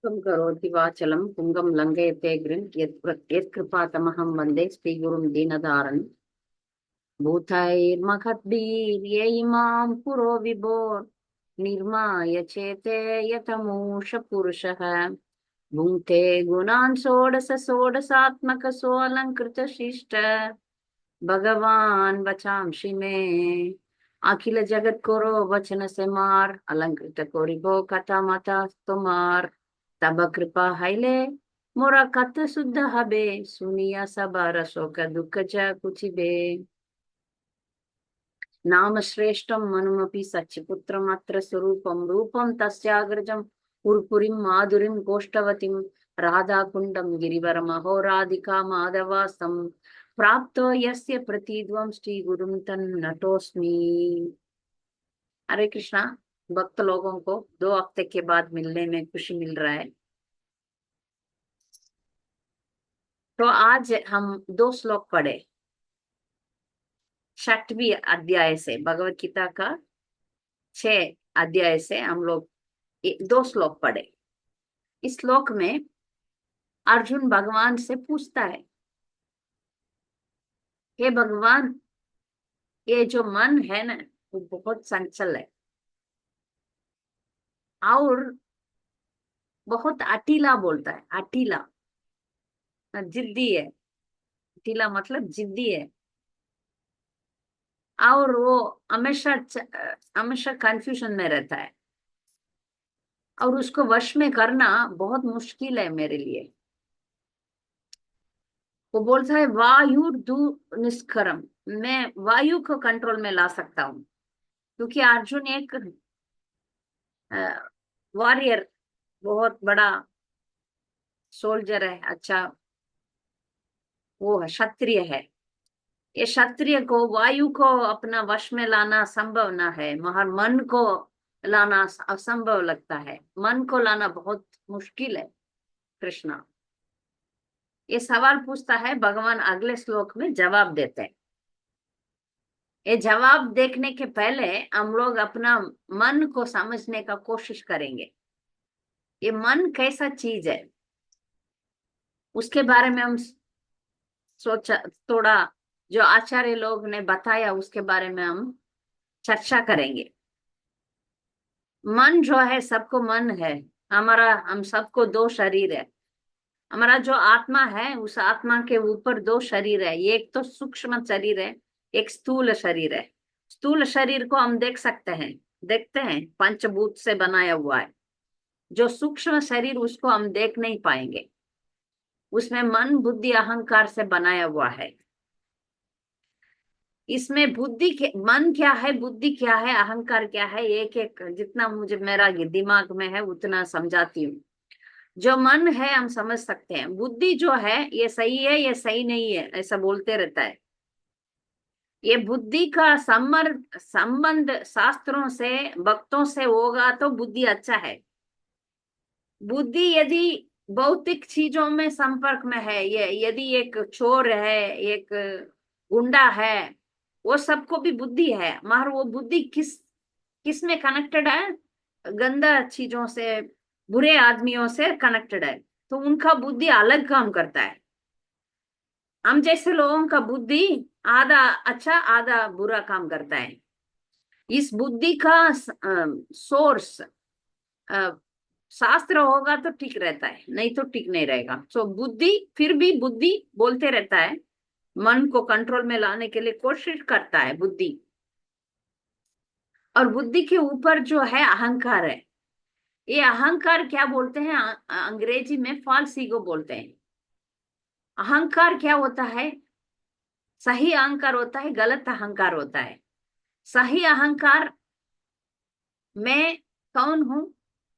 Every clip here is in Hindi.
त्वं करोति वाचलं पुंगं लङ्घयते गिरिं यत्कृपातमहं वन्दे श्रीगुरुं दीनदारम् भूतैर्महद्भिर्यैमां पुरो विभोर्निर्माय चेते यतमूष पुरुषः भुङ्क्ते गुणान् षोडश षोडशात्मकसोऽलङ्कृतशिष्ट भगवान् वचांसि मे अखिल जगत कोरो वचन से मार अलंकृत कोरिबो कथा मता तुमार तब कृपा हैले मोरा कत शुद्ध हबे सुनिया सब रसो का दुख च कुचिबे नाम श्रेष्ठम मनुमपि सच्चिपुत्रम अत्र स्वरूपम रूपम तस्याग्रजम पुरपुरीं माधुरीं गोष्ठवतीं राधाकुंडम गिरिवरम अहोराधिका माधवासम प्राप्तो यस्य प्रतीद्वं श्री गुरुं तन्नतोऽस्मि। हरे कृष्णा। भक्त लोगों को 2 हफ्ते के बाद मिलने में खुशी मिल रहा है। तो आज हम 2 श्लोक पढ़े 6वीं अध्याय से, भगवत गीता का 6 अध्याय से हम लोग 2 श्लोक पढ़े। इस श्लोक में अर्जुन भगवान से पूछता है, हे भगवान, ये जो मन है ना, वो बहुत चंचल है और बहुत अटीला बोलता है। अटीला जिद्दी है। अटीला मतलब जिद्दी है और वो हमेशा हमेशा कंफ्यूजन में रहता है और उसको वश में करना बहुत मुश्किल है मेरे लिए। वो बोलता है वायु दू निष्करम, मैं वायु को कंट्रोल में ला सकता हूँ, क्योंकि अर्जुन एक वॉरियर, बहुत बड़ा सोल्जर है। अच्छा, वो है क्षत्रिय है। ये क्षत्रिय को वायु को अपना वश में लाना संभव ना है, मगर मन को लाना असंभव लगता है। मन को लाना बहुत मुश्किल है। कृष्णा ये सवाल पूछता है, भगवान अगले श्लोक में जवाब देते हैं। ये जवाब देखने के पहले हम लोग अपना मन को समझने का कोशिश करेंगे। ये मन कैसा चीज है उसके बारे में हम सोचा, थोड़ा जो आचार्य लोग ने बताया उसके बारे में हम चर्चा करेंगे। मन जो है, सबको मन है। हम सबको 2 शरीर है। हमारा जो आत्मा है, उस आत्मा के ऊपर 2 शरीर है। एक तो सूक्ष्म शरीर है, एक स्थूल शरीर है। स्थूल शरीर को हम देखते हैं, पंचभूत से बनाया हुआ है। जो सूक्ष्म शरीर, उसको हम देख नहीं पाएंगे। उसमें मन बुद्धि अहंकार से बनाया हुआ है। इसमें मन क्या है, बुद्धि क्या है, अहंकार क्या है, एक एक जितना मुझे मेरा दिमाग में है उतना समझाती हूँ। जो मन है हम समझ सकते हैं। बुद्धि जो है, ये सही है, ये सही नहीं है, ऐसा बोलते रहता है। ये बुद्धि का संबंध शास्त्रों से, भक्तों से होगा तो बुद्धि अच्छा है। बुद्धि यदि भौतिक चीजों में संपर्क में है, ये यदि एक चोर है, एक गुंडा है, वो सबको भी बुद्धि है, मगर वो बुद्धि किस में कनेक्टेड है? गंदा चीजों से, बुरे आदमियों से कनेक्टेड है। तो उनका बुद्धि अलग काम करता है। हम जैसे लोगों का बुद्धि आधा अच्छा आधा बुरा काम करता है। इस बुद्धि का सोर्स शास्त्र होगा तो ठीक रहता है, नहीं तो ठीक नहीं रहेगा। सो बुद्धि, फिर भी बुद्धि बोलते रहता है, मन को कंट्रोल में लाने के लिए कोशिश करता है बुद्धि। और बुद्धि के ऊपर जो है अहंकार है। ये अहंकार क्या बोलते हैं? अंग्रेजी में फॉल्स ईगो बोलते हैं। अहंकार क्या होता है? सही अहंकार होता है, गलत अहंकार होता है। सही अहंकार, मैं कौन हूं?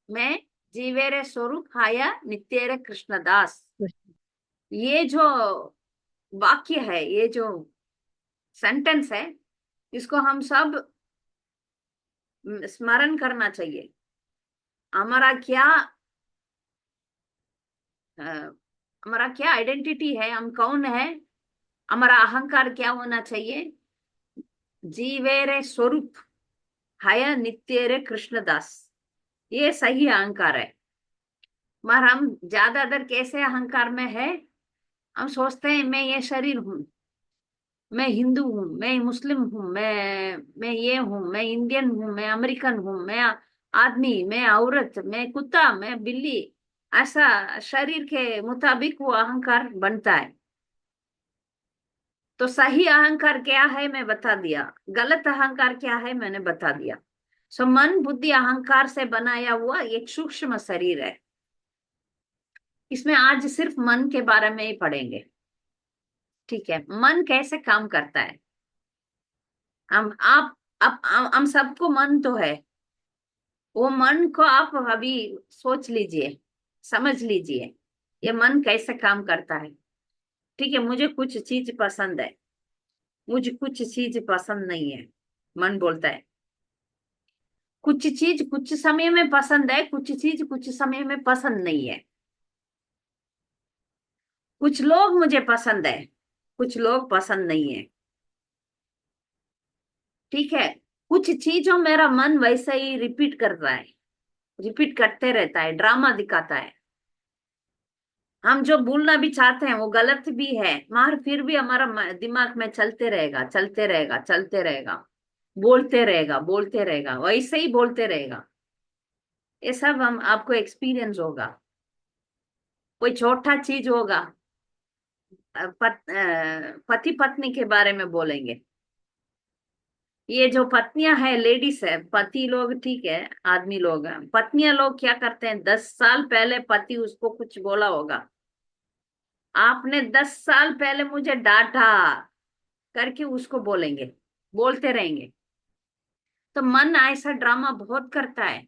मैं जीवेरे स्वरूप हाया नित्येरे कृष्णदास। ये जो वाक्य है, ये जो सेंटेंस है, इसको हम सब स्मरण करना चाहिए। हमारा क्या अ, हमारा क्या आइडेंटिटी है, हम कौन है, हमारा अहंकार क्या होना चाहिए? जीवेरे स्वरूप हाया नित्येरे कृष्णदास, ये सही अहंकार है। मगर हम ज्यादातर कैसे अहंकार में है, हम सोचते हैं मैं ये शरीर हूँ, मैं हिंदू हूँ, मैं मुस्लिम हूँ, मैं ये हूँ, मैं इंडियन हूँ, मैं अमेरिकन हूँ, मैं आदमी, मैं औरत, मैं कुत्ता, मैं बिल्ली। ऐसा शरीर के मुताबिक वो अहंकार बनता है। तो सही अहंकार क्या है मैं बता दिया, गलत अहंकार क्या है मैंने बता दिया। सो मन बुद्धि अहंकार से बनाया हुआ एक सूक्ष्म शरीर है। इसमें आज सिर्फ मन के बारे में ही पढ़ेंगे। ठीक है, मन कैसे काम करता है। हम आप अब हम सबको मन तो है। वो मन को आप अभी सोच लीजिए, समझ लीजिए, ये मन कैसे काम करता है। ठीक है, मुझे कुछ चीज पसंद है, मुझे कुछ चीज पसंद नहीं है। मन बोलता है कुछ चीज कुछ समय में पसंद है, कुछ चीज कुछ समय में पसंद नहीं है। कुछ लोग मुझे पसंद है, कुछ लोग पसंद नहीं है। ठीक है, कुछ चीजों मेरा मन वैसे ही रिपीट कर रहा है, रिपीट करते रहता है, ड्रामा दिखाता है। हम जो भूलना भी चाहते हैं वो गलत भी है, मगर फिर भी हमारा दिमाग में चलते रहेगा, चलते रहेगा, चलते रहेगा, बोलते रहेगा, बोलते रहेगा, वैसे ही बोलते रहेगा। ये सब हम आपको एक्सपीरियंस होगा। कोई छोटा चीज होगा, पति पत्नी के बारे में बोलेंगे। ये जो पत्नियां हैं, लेडीज है, पति लोग ठीक है, आदमी लोग हैं, पत्नियां लोग क्या करते हैं, 10 साल पहले पति उसको कुछ बोला होगा, आपने 10 साल पहले मुझे डांटा करके उसको बोलेंगे, बोलते रहेंगे। तो मन ऐसा ड्रामा बहुत करता है।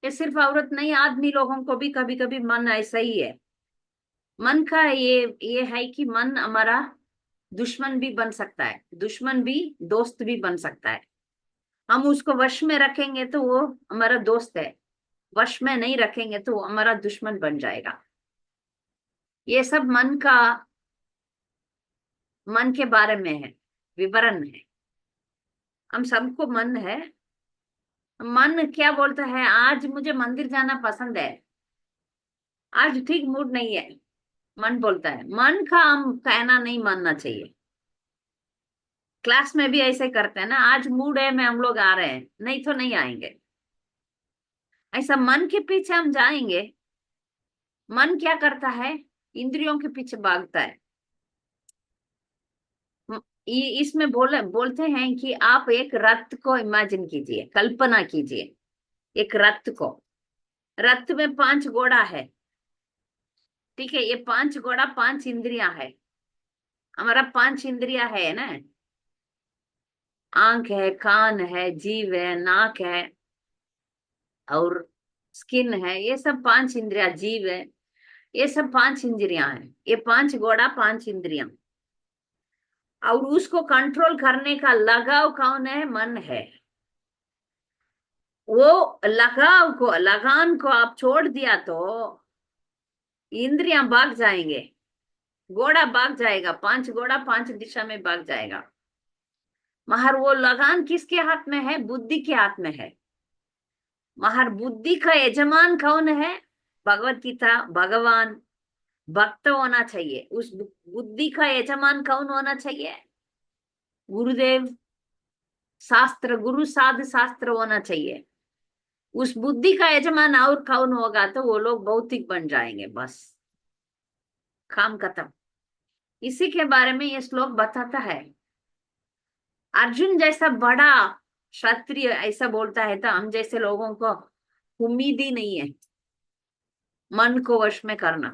ये सिर्फ औरत नहीं, आदमी लोगों को भी कभी कभी मन ऐसा ही है। मन का ये है कि मन हमारा दुश्मन भी बन सकता है, दुश्मन भी दोस्त भी बन सकता है। हम उसको वश में रखेंगे तो वो हमारा दोस्त है, वश में नहीं रखेंगे तो वो हमारा दुश्मन बन जाएगा। ये सब मन के बारे में है, विवरण है। हम सबको मन है। मन क्या बोलता है, आज मुझे मंदिर जाना पसंद है, आज ठीक मूड नहीं है। मन बोलता है, मन का हम कहना नहीं मानना चाहिए। क्लास में भी ऐसे करते हैं ना, आज मूड है, में हम लोग आ रहे हैं, नहीं तो नहीं आएंगे। ऐसा मन के पीछे हम जाएंगे। मन क्या करता है, इंद्रियों के पीछे भागता है। इसमें बोलते हैं कि आप एक रथ को इमेजिन कीजिए, कल्पना कीजिए, एक रथ को। रथ में 5 घोड़ा है। ठीक है, ये 5 घोड़ा 5 इंद्रियां है। हमारा 5 इंद्रियां है ना, आंख है, कान है, जीव है, नाक है, और स्किन है। ये सब 5 इंद्रियां, जीव है, ये सब 5 इंद्रियां हैं। ये 5 घोड़ा 5 इंद्रियां। और उसको कंट्रोल करने का लगाव कौन है, मन है। वो लगाव को, लगान को आप छोड़ दिया तो इंद्रियां भाग जाएंगे, घोड़ा भाग जाएगा, 5 घोड़ा 5 दिशा में भाग जाएगा। मगर वो लगान किसके हाथ में है, बुद्धि के हाथ में है। मगर बुद्धि का यजमान कौन है, भगवत गीता, भगवान, भक्त होना चाहिए। उस बुद्धि का यजमान कौन होना चाहिए, गुरुदेव, शास्त्र, गुरु साध शास्त्र होना चाहिए। उस बुद्धि का यजमान और कौन होगा तो वो लोग भौतिक बन जाएंगे, बस काम खत्म। इसी के बारे में ये श्लोक बताता है। अर्जुन जैसा बड़ा क्षत्रिय ऐसा बोलता है तो हम जैसे लोगों को उम्मीद ही नहीं है मन को वश में करना।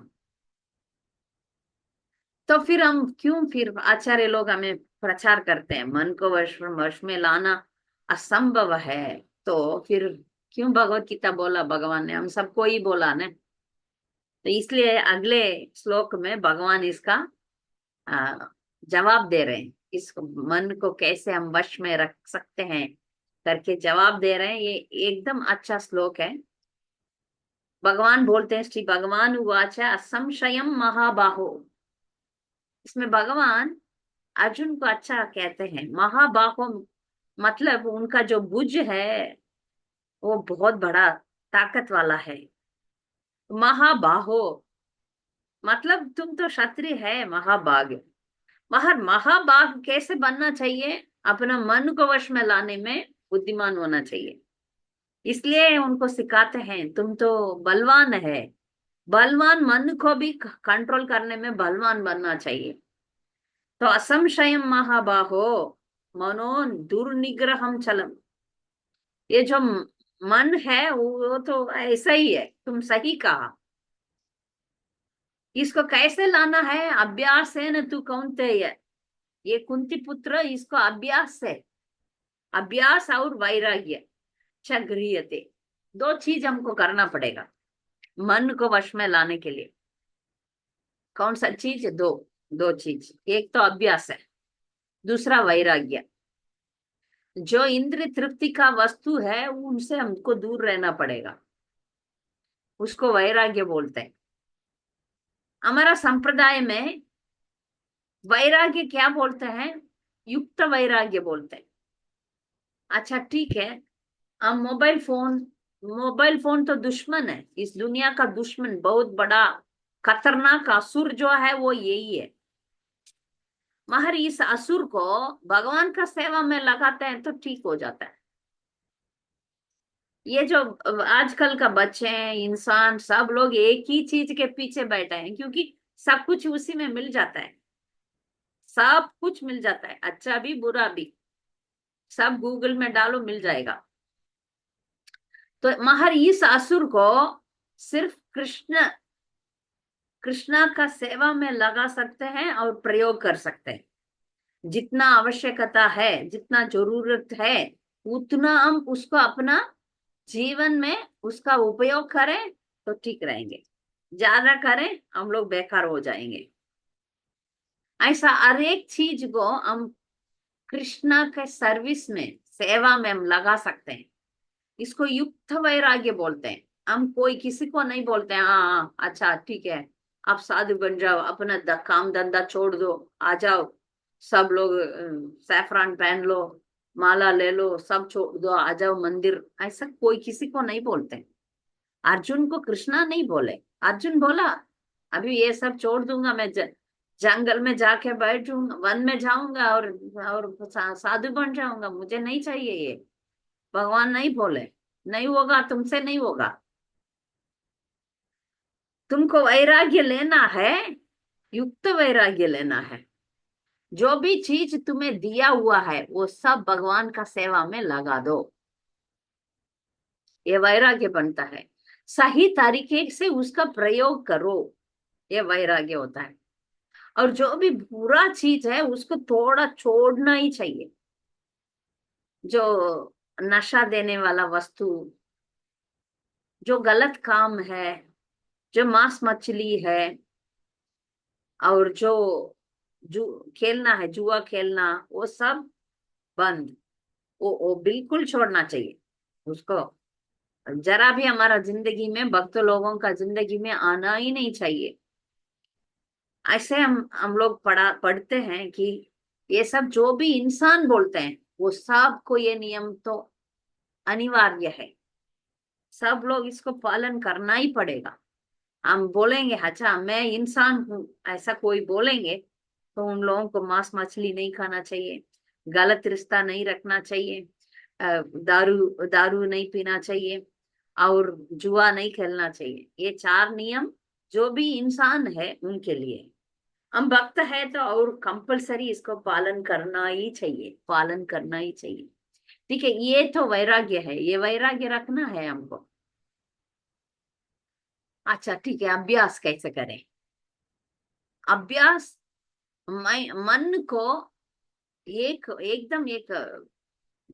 तो फिर हम क्यों, फिर आचार्य लोग हमें प्रचार करते हैं मन को वश में लाना असंभव है। तो फिर क्यों भगवत गीता बोला भगवान ने, हम सबको ही बोला ना। तो इसलिए अगले श्लोक में भगवान इसका आ, जवाब दे रहे हैं। इस मन को कैसे हम वश में रख सकते हैं करके जवाब दे रहे हैं। ये एकदम अच्छा श्लोक है। भगवान बोलते हैं, श्री भगवान उवाच असंशयम महाबाहो। इसमें भगवान अर्जुन को अच्छा कहते हैं, महाबाहो मतलब उनका जो भुज है वो बहुत बड़ा ताकत वाला है। महाबाहो मतलब तुम तो क्षत्रिय है, महाभाग। मगर महाभाग कैसे बनना चाहिए? अपना मन को वश में लाने में बुद्धिमान होना चाहिए। इसलिए उनको सिखाते हैं तुम तो बलवान है, बलवान मन को भी कंट्रोल करने में बलवान बनना चाहिए। तो असंशयम महाबाहो मनो दुर्निग्रहम चलम। ये जो मन है वो तो ऐसा ही है, तुम सही कहा। इसको कैसे लाना है? अभ्यास है न, तू कौनते है ये कुंती पुत्र, इसको अभ्यास है। अभ्यास और वैराग्य च गृह्यते, दो चीज हमको करना पड़ेगा मन को वश में लाने के लिए। कौन सा चीज? दो, दो चीज। एक तो अभ्यास है, दूसरा वैराग्य। जो इंद्रिय तृप्ति का वस्तु है उनसे हमको दूर रहना पड़ेगा, उसको वैराग्य बोलते हैं। हमारा संप्रदाय में वैराग्य क्या बोलते हैं? युक्त वैराग्य बोलते हैं। अच्छा ठीक है, अब मोबाइल फोन तो दुश्मन है, इस दुनिया का दुश्मन, बहुत बड़ा खतरनाक असुर जो है वो यही है। मगर इस असुर को भगवान का सेवा में लगाते हैं तो ठीक हो जाता है। ये जो आजकल का बच्चे हैं, इंसान, सब लोग एक ही चीज के पीछे बैठे हैं, क्योंकि सब कुछ उसी में मिल जाता है। सब कुछ मिल जाता है, अच्छा भी बुरा भी, सब गूगल में डालो मिल जाएगा। तो मगर इस असुर को सिर्फ कृष्ण कृष्णा का सेवा में लगा सकते हैं और प्रयोग कर सकते हैं। जितना आवश्यकता है, जितना जरूरत है, उतना हम उसको अपना जीवन में उसका उपयोग करें तो ठीक रहेंगे। ज्यादा करें हम लोग बेकार हो जाएंगे। ऐसा हर एक चीज को हम कृष्णा के सर्विस में, सेवा में हम लगा सकते हैं। इसको युक्त वैराग्य बोलते हैं। हम कोई किसी को नहीं बोलते हैं हाँ हाँ अच्छा ठीक है, आप साधु बन जाओ, अपना काम धंधा छोड़ दो, आ जाओ, सब लोग सैफरान पहन लो, माला ले लो, सब छोड़ दो, आ जाओ मंदिर। ऐसा कोई किसी को नहीं बोलते। अर्जुन को कृष्णा नहीं बोले। अर्जुन बोला अभी ये सब छोड़ दूंगा मैं, जंगल में जाके बैठूंगा, वन में जाऊंगा और साधु बन जाऊंगा, मुझे नहीं चाहिए ये। भगवान नहीं बोले नहीं होगा, तुमसे नहीं होगा। तुमको वैराग्य लेना है, युक्त वैराग्य लेना है। जो भी चीज तुम्हें दिया हुआ है वो सब भगवान का सेवा में लगा दो, ये वैराग्य बनता है। सही तरीके से उसका प्रयोग करो, ये वैराग्य होता है। और जो भी बुरा चीज है उसको थोड़ा छोड़ना ही चाहिए। जो नशा देने वाला वस्तु, जो गलत काम है, जो मांस मछली है, और जो जू खेलना है, जुआ खेलना, वो सब बंद। वो बिल्कुल छोड़ना चाहिए उसको। जरा भी हमारा जिंदगी में, भक्त लोगों का जिंदगी में आना ही नहीं चाहिए। ऐसे हम लोग पढ़ते हैं कि ये सब जो भी इंसान बोलते हैं वो सबको ये नियम तो अनिवार्य है। सब लोग इसको पालन करना ही पड़ेगा। हम बोलेंगे अच्छा मैं इंसान हूं, ऐसा कोई बोलेंगे तो उन लोगों को मांस मछली नहीं खाना चाहिए, गलत रिश्ता नहीं रखना चाहिए, दारू दारू नहीं पीना चाहिए, और जुआ नहीं खेलना चाहिए। ये चार नियम जो भी इंसान है उनके लिए। हम भक्त है तो और कंपलसरी इसको पालन करना ही चाहिए, पालन करना ही चाहिए। ठीक है, ये तो वैराग्य है, ये वैराग्य रखना है हमको। अच्छा ठीक है, अभ्यास कैसे करें? अभ्यास मन को एक एकदम एक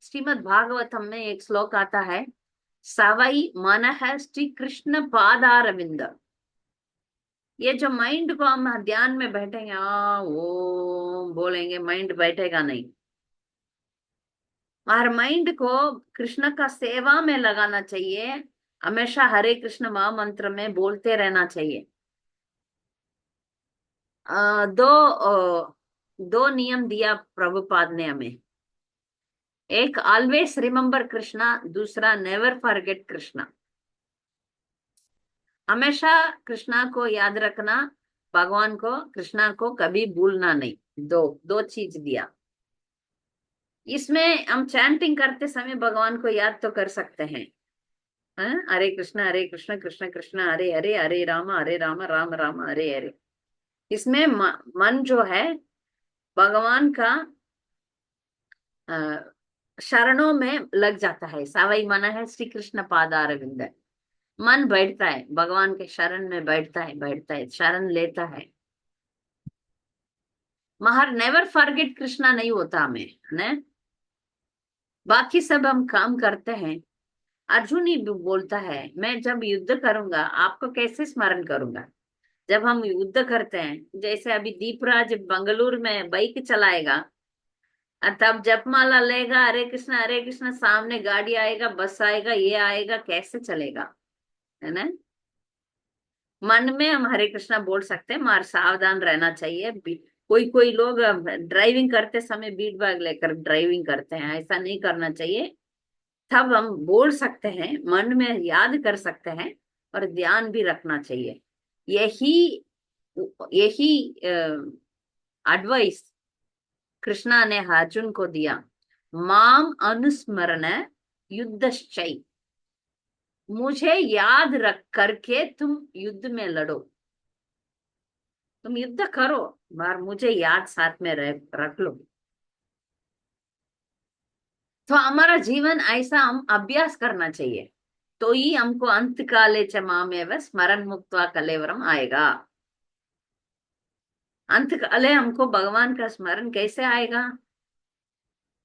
श्रीमद् भागवतम में एक श्लोक आता है, सवई मन है श्री कृष्ण पादारविंद। ये जो माइंड को हम ध्यान में बैठेंगे वो बोलेंगे, माइंड बैठेगा नहीं। और माइंड को कृष्ण का सेवा में लगाना चाहिए। हमेशा हरे कृष्ण महामंत्र में बोलते रहना चाहिए। दो नियम दिया प्रभुपाद ने हमें। एक ऑलवेज रिमेम्बर कृष्णा, दूसरा नेवर फॉरगेट कृष्णा। हमेशा कृष्णा को याद रखना, भगवान को, कृष्णा को कभी भूलना नहीं। दो दो चीज दिया। इसमें हम चैंटिंग करते समय भगवान को याद तो कर सकते हैं। हाँ? हरे कृष्ण कृष्ण कृष्ण हरे हरे, हरे राम राम राम हरे हरे। इसमें मन जो है भगवान का अ, शरणों में लग जाता है। सावई मन है श्री कृष्ण पादारविंद। मन बैठता है भगवान के शरण में, बैठता है, शरण लेता है। महर नेवर फॉरगेट कृष्णा नहीं होता हमें, ने बाकी सब हम काम करते हैं। अर्जुन ही बोलता है मैं जब युद्ध करूंगा आपको कैसे स्मरण करूंगा। जब हम युद्ध करते हैं, जैसे अभी दीपराज बंगलुरु में बाइक चलाएगा और तब जपमाला लेगा, हरे कृष्ण, सामने गाड़ी आएगा, बस आएगा, ये आएगा, कैसे चलेगा, है ना। मन में हम हरे कृष्णा बोल सकते हैं, मगर सावधान रहना चाहिए। कोई कोई लोग ड्राइविंग करते समय बीट बैग लेकर ड्राइविंग करते हैं, ऐसा नहीं करना चाहिए। तब हम बोल सकते हैं, मन में याद कर सकते हैं, और ध्यान भी रखना चाहिए। यही यही एडवाइस कृष्णा ने अर्जुन को दिया। माम अनुस्मरण युद्धश्चै, मुझे याद रख करके तुम युद्ध में लड़ो। तुम युद्ध करो मगर मुझे याद साथ में रख लो। तो हमारा जीवन ऐसा हम अभ्यास करना चाहिए, तो ही हमको अंत काले च मामेव स्मरण मुक्त्वा कलेवरम आएगा। अंत काले हमको भगवान का स्मरण कैसे आएगा।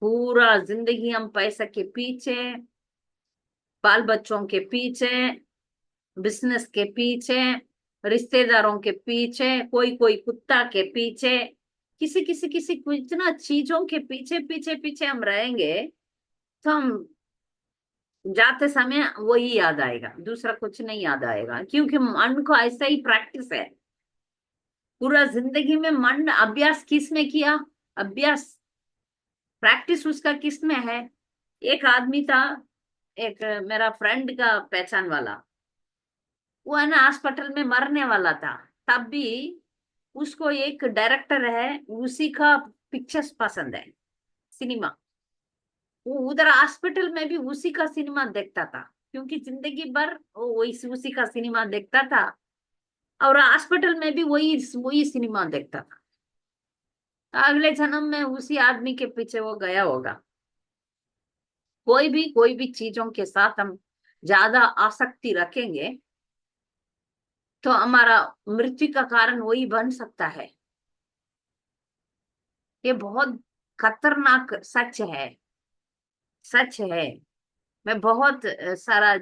पूरा जिंदगी हम पैसे के पीछे, बाल बच्चों के पीछे, बिजनेस के पीछे, रिश्तेदारों के पीछे, कोई कोई कुत्ता के पीछे, किसी कुछ इतना चीजों के पीछे पीछे पीछे हम रहेंगे, तो हम जाते समय वही याद आएगा, दूसरा कुछ नहीं याद आएगा। क्योंकि मन को ऐसा ही प्रैक्टिस है। पूरा जिंदगी में मन अभ्यास किसने किया, अभ्यास प्रैक्टिस उसका किसमें है। एक आदमी था, एक मेरा फ्रेंड का पहचान वाला, वो है ना हॉस्पिटल में मरने वाला था। तब भी उसको एक डायरेक्टर है, उसी का पिक्चर्स पसंद है, सिनेमा। वो उधर हॉस्पिटल में भी उसी का सिनेमा देखता था, क्योंकि जिंदगी भर वो वही उसी का सिनेमा देखता था, और हॉस्पिटल में भी वही वही सिनेमा देखता था। तो अगले जन्म में उसी आदमी के पीछे वो गया होगा। कोई भी चीजों के साथ हम ज्यादा आसक्ति रखेंगे, तो हमारा मृत्यु का कारण वही बन सकता है। ये बहुत खतरनाक सच है, सच है। मैं बहुत सारा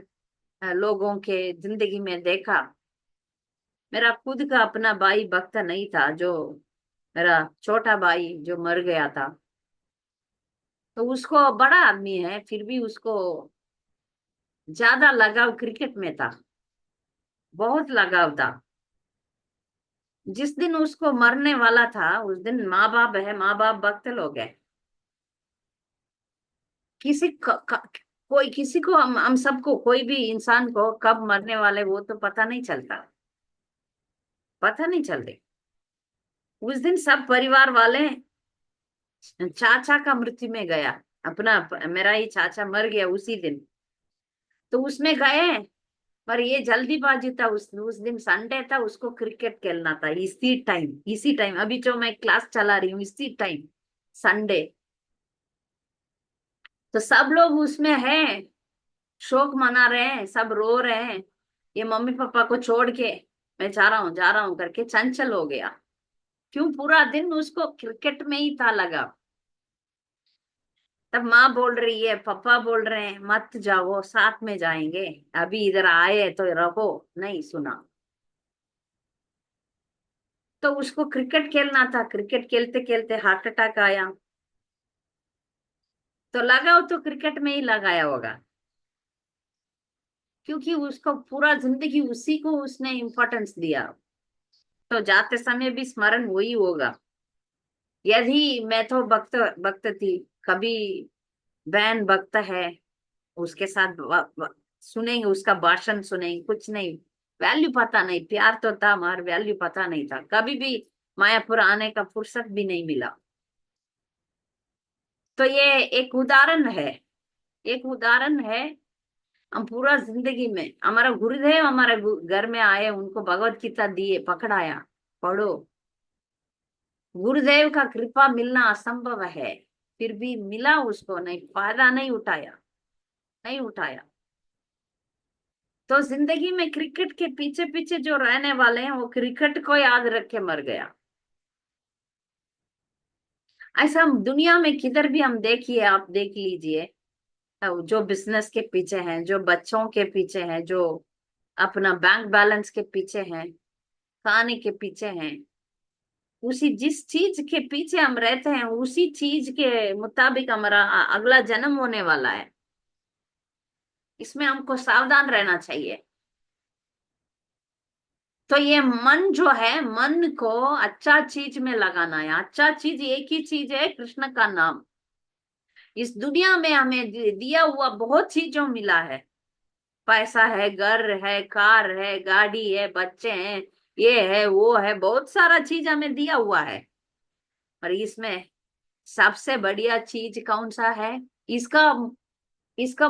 लोगों के जिंदगी में देखा। मेरा खुद का अपना भाई भक्त नहीं था, जो मेरा छोटा भाई जो मर गया था, तो उसको बड़ा आदमी है, फिर भी उसको ज्यादा लगाव क्रिकेट में था, बहुत लगाव था। जिस दिन उसको मरने वाला था उस दिन माँ बाप है, माँ बाप भक्त लोग है। किसी कोई किसी को, हम सबको, कोई भी इंसान को कब मरने वाले वो तो पता नहीं चलता, पता नहीं चलते। उस दिन सब परिवार वाले, चाचा का मृत्यु में गया, अपना मेरा ही चाचा मर गया उसी दिन, तो उसमें गए। पर ये जल्दीबाजी था, उस दिन संडे था, उसको क्रिकेट खेलना था, इसी टाइम अभी जो मैं क्लास चला रही हूँ, इसी टाइम संडे। तो सब लोग उसमें हैं, शोक मना रहे हैं, सब रो रहे हैं। ये मम्मी पापा को छोड़ के मैं जा रहा हूँ करके चंचल हो गया। क्यों, पूरा दिन उसको क्रिकेट में ही था लगा। तब माँ बोल रही है, पापा बोल रहे हैं मत जाओ, साथ में जाएंगे, अभी इधर आए तो रहो, नहीं सुना। तो उसको क्रिकेट खेलना था, क्रिकेट खेलते खेलते हार्ट अटैक आया। तो लगाओ तो क्रिकेट में ही लगाया होगा, क्योंकि उसको पूरा जिंदगी उसी को उसने इम्पोर्टेंस दिया। तो जाते समय भी स्मरण वही होगा। यदि मैं तो भक्त भक्त थी, कभी बहन भक्त है, उसके साथ सुनेंगे, उसका भाषण सुनेंगे, कुछ नहीं, वैल्यू पता नहीं, प्यार तो था मगर वैल्यू पता नहीं था, कभी भी मायापुर आने का फुर्सत भी नहीं मिला। तो ये एक उदाहरण है, एक उदाहरण है। हम पूरा जिंदगी में हमारा गुरुदेव हमारे घर में आए, उनको भगवत गीता दिए, पकड़ाया, पढ़ो। गुरुदेव का कृपा मिलना असंभव है, फिर भी मिला उसको, नहीं फायदा नहीं उठाया, नहीं उठाया। तो जिंदगी में क्रिकेट के पीछे पीछे जो रहने वाले हैं वो क्रिकेट को याद रख के मर गया। ऐसा हम दुनिया में किधर भी हम देखिए, आप देख लीजिए, जो बिजनेस के पीछे हैं, जो बच्चों के पीछे हैं, जो अपना बैंक बैलेंस के पीछे हैं, खाने के पीछे हैं, उसी जिस चीज के पीछे हम रहते हैं उसी चीज के मुताबिक हमारा अगला जन्म होने वाला है। इसमें हमको सावधान रहना चाहिए। तो ये मन जो है, मन को अच्छा चीज में लगाना है। अच्छा चीज एक ही चीज है, कृष्ण का नाम। इस दुनिया में हमें दिया हुआ बहुत चीजों मिला है, पैसा है, घर है, कार है, गाड़ी है, बच्चे हैं, ये है, वो है, बहुत सारा चीज हमें दिया हुआ है। और इसमें सबसे बढ़िया चीज कौन सा है? इसका इसका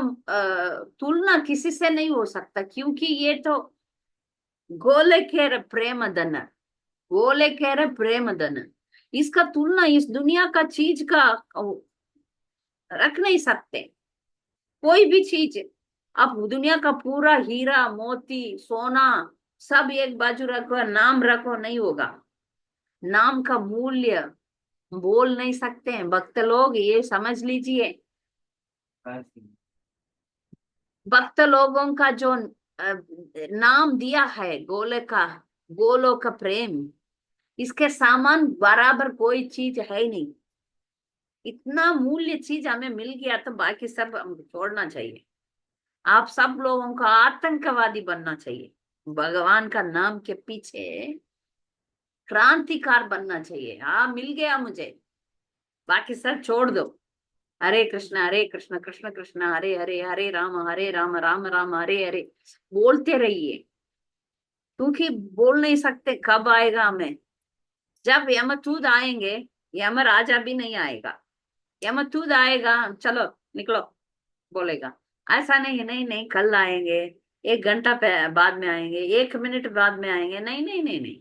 तुलना किसी से नहीं हो सकता, क्योंकि ये तो गोलेकेर प्रेम धन, गोलेकेर प्रेम धन। इसका तुलना इस दुनिया का चीज का रख नहीं सकते। कोई भी चीज, अब दुनिया का पूरा हीरा मोती सोना सब एक बाजू रखो, नाम रखो, नहीं होगा। नाम का मूल्य बोल नहीं सकते हैं भक्त लोग, ये समझ लीजिए। भक्त लोगों का जो नाम दिया है गोले का, गोलों का प्रेम, इसके सामान बराबर कोई चीज है ही नहीं। इतना मूल्य चीज हमें मिल गया तो बाकी सब हम छोड़ना चाहिए। आप सब लोगों को आतंकवादी बनना चाहिए, भगवान का नाम के पीछे क्रांतिकार बनना चाहिए। हाँ मिल गया मुझे, बाकी सब छोड़ दो। हरे कृष्ण कृष्ण कृष्ण हरे हरे, हरे राम राम राम हरे हरे बोलते रहिए। क्योंकि बोल नहीं सकते कब आएगा हमें। जब यमदूत आएंगे, यमराजा भी नहीं आएगा, यमदूत आएगा, चलो निकलो बोलेगा। ऐसा नहीं है, नहीं नहीं कल आएंगे, एक घंटा बाद में आएंगे, एक मिनट बाद में आएंगे, नहीं नहीं नहीं नहीं।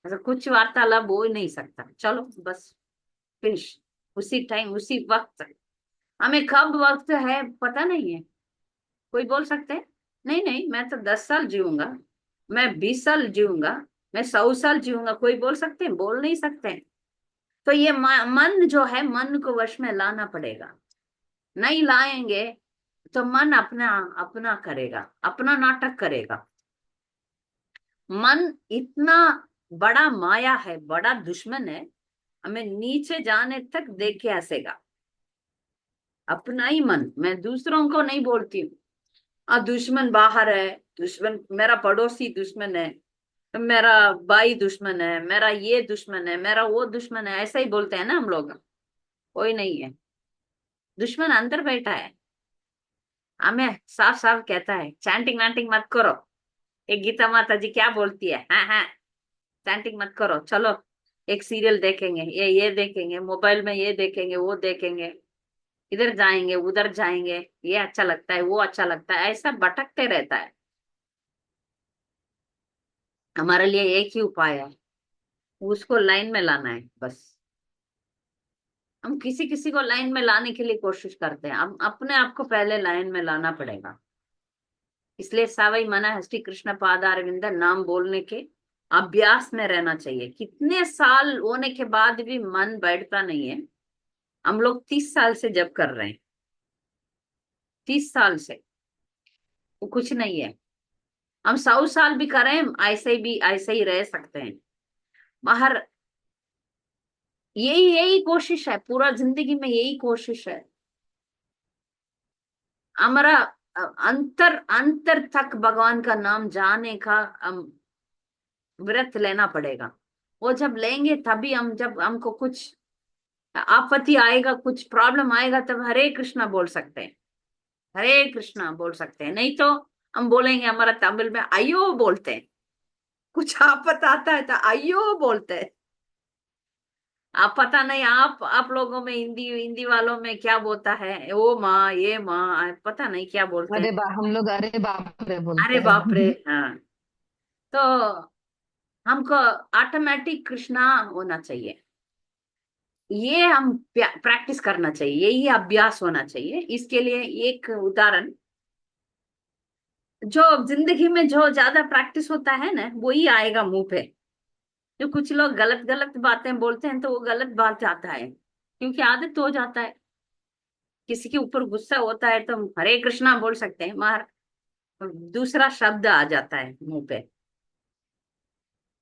ऐसा कुछ वार्तालाप हो ही नहीं सकता। चलो बस फिनिश, उसी टाइम उसी वक्त। हमें कब वक्त है पता नहीं है। कोई बोल सकते हैं नहीं नहीं मैं तो 10 साल जीऊंगा, मैं 20 साल जीऊंगा, मैं 100 साल जीऊंगा, कोई बोल सकते हैं? बोल नहीं सकते हैं। तो ये मन जो है, मन को वश में लाना पड़ेगा। नहीं लाएंगे तो मन अपना अपना करेगा, अपना नाटक करेगा। मन इतना बड़ा माया है, बड़ा दुश्मन है, हमें नीचे जाने तक देख के हंसेगा। अपना ही मन, मैं दूसरों को नहीं बोलती हूँ। दुश्मन बाहर है, दुश्मन मेरा पड़ोसी दुश्मन है, मेरा भाई दुश्मन है, मेरा ये दुश्मन है, मेरा वो दुश्मन है, ऐसा ही बोलते हैं ना हम लोग। कोई नहीं है, दुश्मन अंदर बैठा है। हमें साफ साफ कहता है चैंटिंग वैंटिंग मत करो। एक गीता माता जी क्या बोलती है, हाँ हाँ चैंटिंग मत करो, चलो एक सीरियल देखेंगे, ये देखेंगे, मोबाइल में ये देखेंगे, वो देखेंगे, इधर जाएंगे उधर जाएंगे, ये अच्छा लगता है, वो अच्छा लगता है, ऐसा भटकते रहता है। हमारे लिए एक ही उपाय है, उसको लाइन में लाना है बस। हम किसी किसी को लाइन में लाने के लिए कोशिश करते हैं, हम अपने आप को पहले लाइन में लाना पड़ेगा। इसलिए सावई मना है श्री कृष्ण पादारविंद नाम बोलने के अभ्यास में रहना चाहिए। कितने साल होने के बाद भी मन बैठता नहीं है। हम लोग 30 साल से जब कर रहे हैं, 30 साल से, वो कुछ नहीं है। हम 100 साल भी करें ऐसे भी ऐसे ही रह सकते हैं। बाहर यही यही कोशिश है, पूरा जिंदगी में यही कोशिश है हमारा। अंतर अंतर तक भगवान का नाम जाने का हम व्रत लेना पड़ेगा। वो जब लेंगे तभी हम, जब हमको कुछ आपत्ति आएगा, कुछ प्रॉब्लम आएगा, तब हरे कृष्णा बोल सकते हैं, हरे कृष्णा बोल सकते हैं। नहीं तो हम बोलेंगे, हमारा तमिल में अयो बोलते हैं। कुछ आप आता है तो अयो बोलते हैं। आप पता नहीं, आप लोगों में, हिंदी हिंदी वालों में क्या बोलता है, ओ माँ, ये माँ, पता नहीं क्या बोलते हैं। हम लोग अरे बाप रे अरे बोलते बाप रे, हैं। हाँ। तो हमको ऑटोमेटिक कृष्णा होना चाहिए। ये हम प्रैक्टिस करना चाहिए, यही अभ्यास होना चाहिए। इसके लिए एक उदाहरण, जो जिंदगी में जो ज्यादा प्रैक्टिस होता है ना, वही आएगा मुंह पे। जो कुछ लोग गलत गलत बातें बोलते हैं, तो वो गलत बात आता है क्योंकि आदत हो जाता है। किसी के ऊपर गुस्सा होता है तो हम हरे कृष्णा बोल सकते हैं, मगर दूसरा शब्द आ जाता है मुंह पे।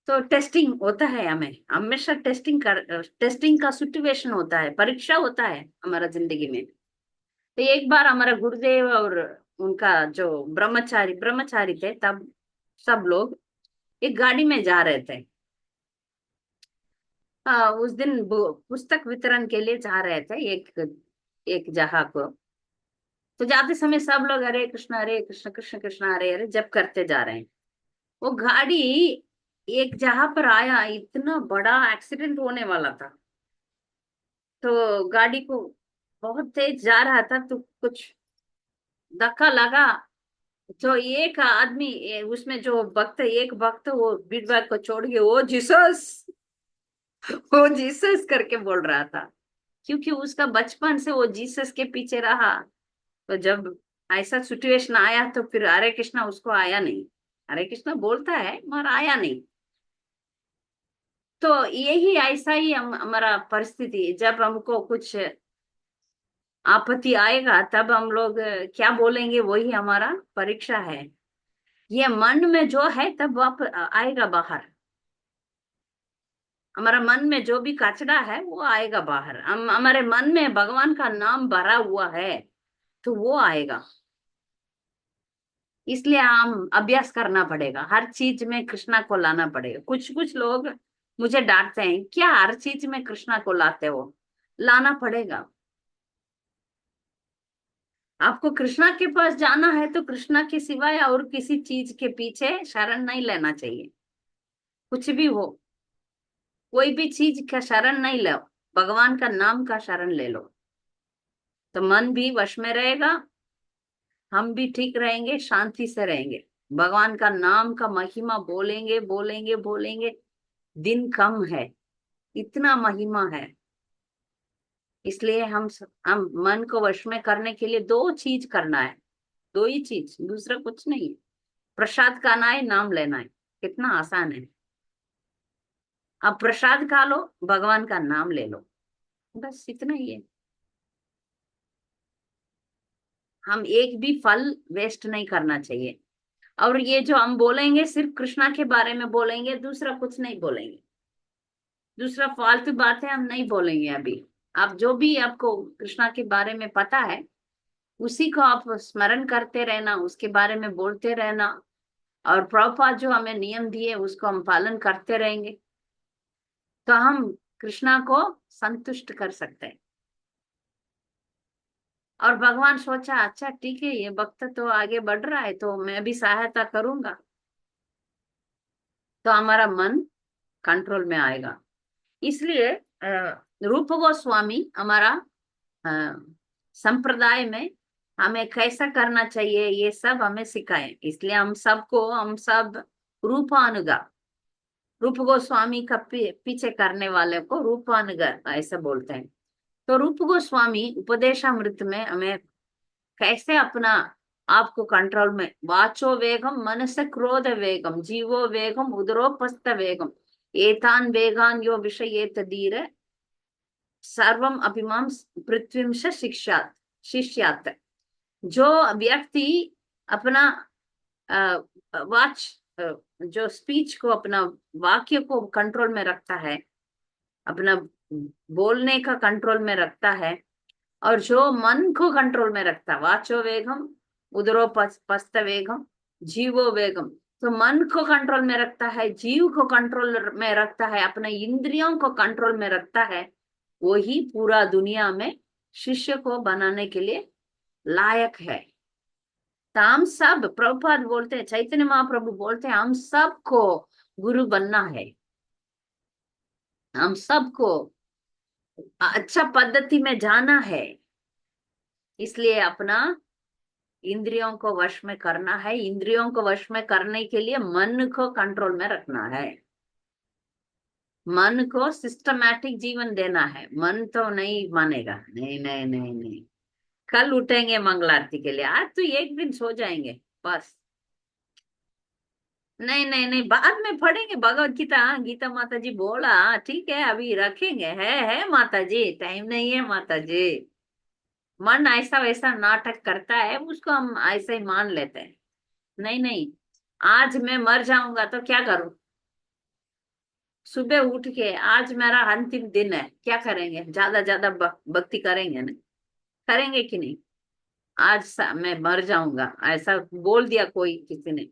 तो टेस्टिंग होता है, हमें हमेशा टेस्टिंग का सिचुएशन होता है, परीक्षा होता है हमारा जिंदगी में। तो एक बार हमारा गुरुदेव और उनका जो ब्रह्मचारी ब्रह्मचारी थे, तब सब लोग एक गाड़ी में जा रहे थे। उस दिन पुस्तक वितरण के लिए जा रहे थे एक एक जगह को। तो जाते समय सब लोग हरे कृष्ण कृष्ण कृष्ण हरे हरे जप करते जा रहे हैं। वो गाड़ी एक जगह पर आया, इतना बड़ा एक्सीडेंट होने वाला था। तो गाड़ी को बहुत तेज जा रहा था, तो कुछ धक्का लगा। जो एक आदमी उसमें जो भक्त, एक भक्त वो बीट बैग को छोड़ के वो जीसस, वो जीसस करके बोल रहा था, क्योंकि उसका बचपन से वो जीसस के पीछे रहा। तो जब ऐसा सिचुएशन आया तो फिर हरे कृष्णा उसको आया नहीं। हरे कृष्णा बोलता है मगर आया नहीं। तो यही ऐसा ही हमारा परिस्थिति, जब हमको कुछ आपत्ति आएगा तब हम लोग क्या बोलेंगे, वही हमारा परीक्षा है। ये मन में जो है तब वाप आएगा बाहर। हमारा मन में जो भी कचरा है वो आएगा बाहर। हम हमारे मन में भगवान का नाम भरा हुआ है तो वो आएगा। इसलिए हम अभ्यास करना पड़ेगा, हर चीज में कृष्णा को लाना पड़ेगा। कुछ कुछ लोग मुझे डांटते हैं, क्या हर चीज में कृष्णा को लाते हो? लाना पड़ेगा। आपको कृष्णा के पास जाना है तो कृष्णा के सिवाय और किसी चीज के पीछे शरण नहीं लेना चाहिए। कुछ भी हो, कोई भी चीज का शरण नहीं लो, भगवान का नाम का शरण ले लो। तो मन भी वश में रहेगा, हम भी ठीक रहेंगे, शांति से रहेंगे। भगवान का नाम का महिमा बोलेंगे बोलेंगे बोलेंगे। दिन कम है, इतना महिमा है। इसलिए हम मन को वश में करने के लिए दो चीज करना है। दो ही चीज, दूसरा कुछ नहीं है। प्रसाद खाना है, नाम लेना है। कितना आसान है। अब प्रसाद खा लो, भगवान का नाम ले लो, बस इतना ही है। हम एक भी फल वेस्ट नहीं करना चाहिए। और ये जो हम बोलेंगे, सिर्फ कृष्णा के बारे में बोलेंगे, दूसरा कुछ नहीं बोलेंगे। दूसरा फालतू बातें हम नहीं बोलेंगे अभी। आप जो भी आपको कृष्णा के बारे में पता है, उसी को आप स्मरण करते रहना, उसके बारे में बोलते रहना। और प्रभुपाद जो हमें नियम दिए उसको हम पालन करते रहेंगे, तो हम कृष्णा को संतुष्ट कर सकते हैं। और भगवान सोचा, अच्छा ठीक है, ये भक्त तो आगे बढ़ रहा है तो मैं भी सहायता करूंगा। तो हमारा मन कंट्रोल में आएगा। इसलिए रूप गोस्वामी हमारा अ, संप्रदाय में हमें कैसा करना चाहिए ये सब हमें सिखाए। इसलिए हम सब रूपानुगा, रूप गोस्वामी का पीछे करने वाले को रूपानुगा ऐसा बोलते हैं। तो रूप गोस्वामी उपदेशामृत में हमें कैसे अपना आपको कंट्रोल में, वाचो वेगम मनस क्रोध वेगम जीवो वेगम उदरोपस्थ वेगम एतान वेगान यो विषयेत धीर सर्वम अभिमाम पृथ्वींश शिष्यात। जो व्यक्ति अपना वाच जो स्पीच को, अपना वाक्य को कंट्रोल में रखता है, अपना बोलने का कंट्रोल में रखता है, और जो मन को कंट्रोल में रखता है, वाचो वेगम उदरो पस्त वेगम जीवो वेगम। तो मन को कंट्रोल में रखता है, जीव को कंट्रोल में रखता है, अपने इंद्रियों को कंट्रोल में रखता है, वो ही पूरा दुनिया में शिष्य को बनाने के लिए लायक है। तो हम सब, प्रभुपाद बोलते हैं, चैतन्य महाप्रभु बोलते हैं, हम सबको गुरु बनना है। हम सबको अच्छा पद्धति में जाना है। इसलिए अपना इंद्रियों को वश में करना है। इंद्रियों को वश में करने के लिए मन को कंट्रोल में रखना है। मन को सिस्टमैटिक जीवन देना है। मन तो नहीं मानेगा, नहीं नहीं नहीं नहीं। कल उठेंगे मंगल आरती के लिए, आज तो एक दिन सो जाएंगे बस। नहीं नहीं नहीं, बाद में पढ़ेंगे भगवत गीता। हाँ, गीता माता जी बोला, ठीक है अभी रखेंगे। है माता जी, टाइम नहीं है माता जी। मन ऐसा वैसा नाटक करता है, उसको हम ऐसे ही मान लेते हैं। नहीं नहीं, आज मैं मर जाऊंगा तो क्या करूं? सुबह उठ के आज मेरा अंतिम दिन है, क्या करेंगे? ज्यादा ज्यादा भक्ति करेंगे ना? करेंगे कि नहीं? आज मैं मर जाऊंगा ऐसा बोल दिया कोई किसी ने,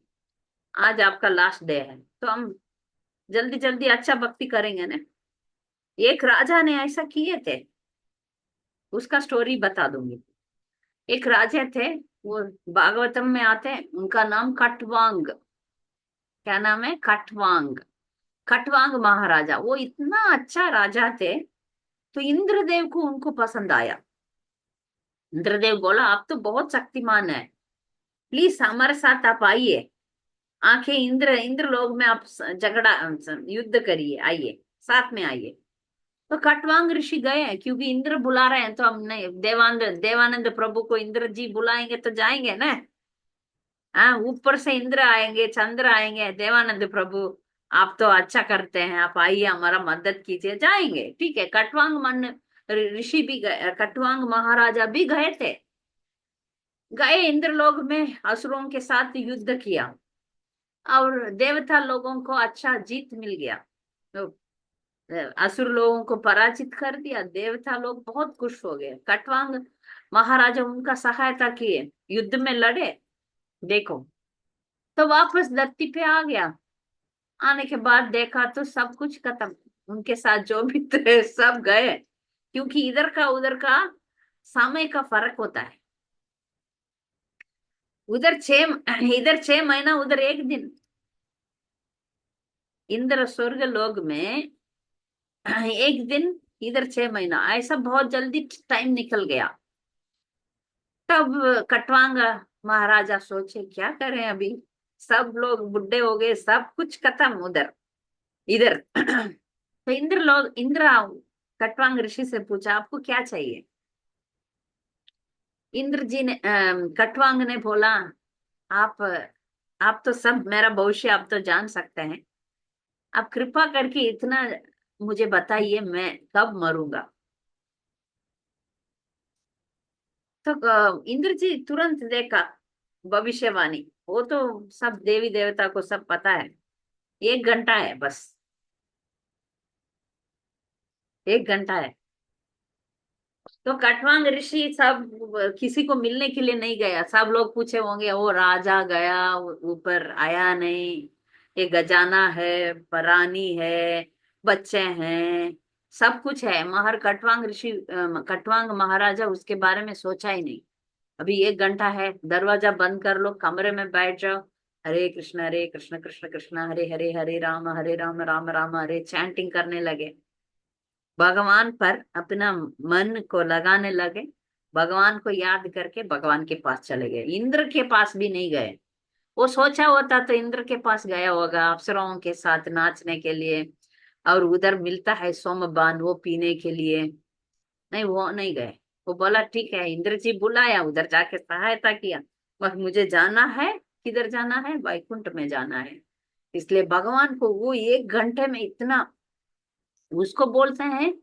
आज आपका लास्ट डे है, तो हम जल्दी जल्दी अच्छा भक्ति करेंगे ना? एक राजा ने ऐसा किए थे, उसका स्टोरी बता दूंगी। एक राजा थे, वो भागवतम में आते हैं, उनका नाम कटवांग। क्या नाम है? कटवांग। कटवांग महाराजा, वो इतना अच्छा राजा थे, तो इंद्रदेव को उनको पसंद आया। इंद्रदेव बोला, आप तो बहुत शक्तिमान है, प्लीज हमारे साथ आप आइए। आंखें इंद्र इंद्र लोग में आप झगड़ा युद्ध करिए, आइए साथ में आइए। तो कटवांग ऋषि गए हैं, क्योंकि इंद्र बुला रहे हैं, तो हम नहीं, देवानंद देवानंद प्रभु को इंद्र जी बुलाएंगे तो जाएंगे ना? हाँ, ऊपर से इंद्र आएंगे, चंद्र आएंगे, देवानंद प्रभु आप तो अच्छा करते हैं, आप आइए हमारा मदद कीजिए, जाएंगे। ठीक है, कटवांग मन ऋषि भी गए, कटवांग महाराजा भी गए थे। गए इंद्रलोक में, असुरों के साथ युद्ध किया, और देवता लोगों को अच्छा जीत मिल गया। तो असुर लोगों को पराजित कर दिया, देवता लोग बहुत खुश हो गए। कटवांग महाराजा उनका सहायता किए, युद्ध में लड़े। देखो, तो वापस धरती पे आ गया। आने के बाद देखा तो सब कुछ खत्म, उनके साथ जो भी थे सब गए। क्योंकि उधर का समय का फर्क होता है। उधर इधर 6 महीना, उधर एक दिन। इंद्र स्वर्ग लोक में एक दिन, इधर 6 महीना, ऐसा बहुत जल्दी टाइम निकल गया। तब कटवांग महाराजा सोचे, क्या करें अभी? सब लोग बुढ़े हो गए, सब कुछ खत्म उधर इधर। तो इंद्र कटवांग ऋषि से पूछा, आपको क्या चाहिए? इंद्र जी ने कटवांग ने बोला, आप आप तो सब मेरा भविष्य आप तो जान सकते हैं, आप कृपा करके इतना मुझे बताइए, मैं कब मरूंगा? तो इंद्र जी तुरंत देखा, भविष्यवाणी, वो तो सब देवी देवता को सब पता है, 1 घंटा है बस, 1 घंटा है। तो कटवांग ऋषि सब किसी को मिलने के लिए नहीं गया। सब लोग पूछे होंगे, वो राजा गया, ऊपर आया नहीं, ये गजाना है, रानी है, बच्चे हैं, सब कुछ है, मगर कटवांग ऋषि कटवांग महाराजा उसके बारे में सोचा ही नहीं। अभी 1 घंटा है, दरवाजा बंद कर लो, कमरे में बैठ जाओ, हरे कृष्ण कृष्ण कृष्ण हरे हरे, हरे राम राम राम हरे, चैंटिंग करने लगे। भगवान पर अपना मन को लगाने लगे, भगवान को याद करके भगवान के पास चले गए, इंद्र के पास भी नहीं गए। वो सोचा होता तो इंद्र के पास गया होगा अप्सराओं के साथ नाचने के लिए, और उधर मिलता है सोमपान वो पीने के लिए। नहीं, वो नहीं गए। वो बोला, ठीक है, इंद्र जी बुलाया, उधर जाके सहायता किया, बस मुझे जाना है। किधर जाना है? वैकुंठ में जाना है। इसलिए भगवान को वो 1 घंटे में इतना, उसको बोलते हैं,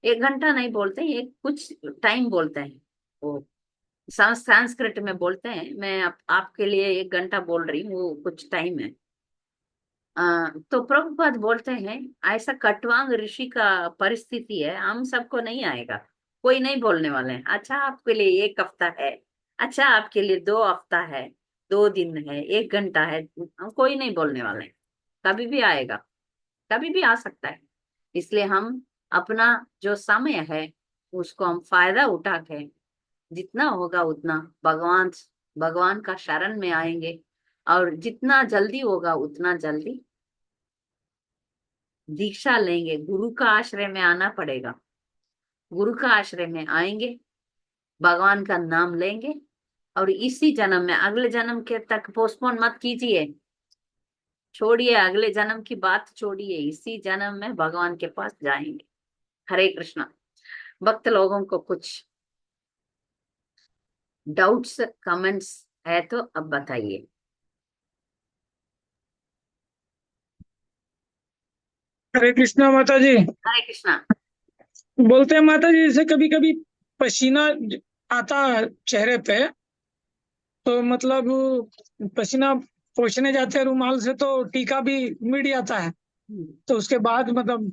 1 घंटा नहीं बोलते, एक कुछ टाइम बोलते हैं वो, संस्कृत में बोलते हैं। मैं आपके लिए 1 घंटा बोल रही हूँ, वो कुछ टाइम है। तो प्रभुपाद बोलते हैं, ऐसा कटवांग ऋषि का परिस्थिति है, हम सबको नहीं आएगा। कोई नहीं बोलने वाले हैं, अच्छा आपके लिए 1 हफ्ता है, अच्छा आपके लिए 2 हफ्ता है, 2 दिन है, 1 घंटा है, हम कोई नहीं बोलने वाले हैं। कभी भी आएगा, कभी भी आ सकता है। इसलिए हम अपना जो समय है, उसको हम फायदा उठा के जितना होगा उतना भगवान भगवान का शरण में आएंगे, और जितना जल्दी होगा उतना जल्दी दीक्षा लेंगे। गुरु का आश्रय में आना पड़ेगा। गुरु का आश्रय में आएंगे, भगवान का नाम लेंगे, और इसी जन्म में, अगले जन्म के तक पोस्टपोन मत कीजिए, छोड़िए अगले जन्म की बात, छोड़िए, इसी जन्म में भगवान के पास जाएंगे। हरे कृष्णा। भक्त लोगों को कुछ डाउट्स कमेंट्स है तो अब बताइए। हरे कृष्णा माता जी। हरे कृष्णा। बोलते हैं माता जी, जैसे कभी कभी पसीना आता है चेहरे पे, तो मतलब पसीना पोंछने जाते हैं रुमाल से तो टीका भी मिट जाता है। तो उसके बाद मतलब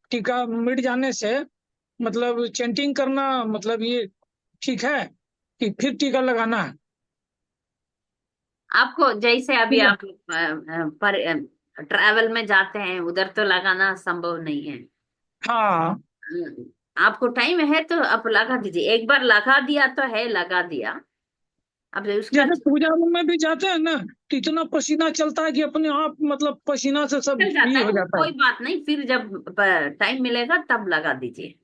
टीका मिट जाने से मतलब चेंटिंग करना, मतलब ये ठीक है कि फिर टीका लगाना है? आपको जैसे अभी ठीक है। आप पर ट्रैवल में जाते हैं, उधर तो लगाना संभव नहीं है। हाँ, आपको टाइम है तो आप लगा दीजिए, एक बार लगा दिया तो है, लगा दिया। अब उसका जैसे पूजा रूम में भी जाते हैं ना, तो इतना पसीना चलता है कि अपने आप मतलब पसीना से सब चल जाता ये है, हो वो जाता है। कोई बात नहीं, फिर जब टाइम मिलेगा तब लगा दीजिए।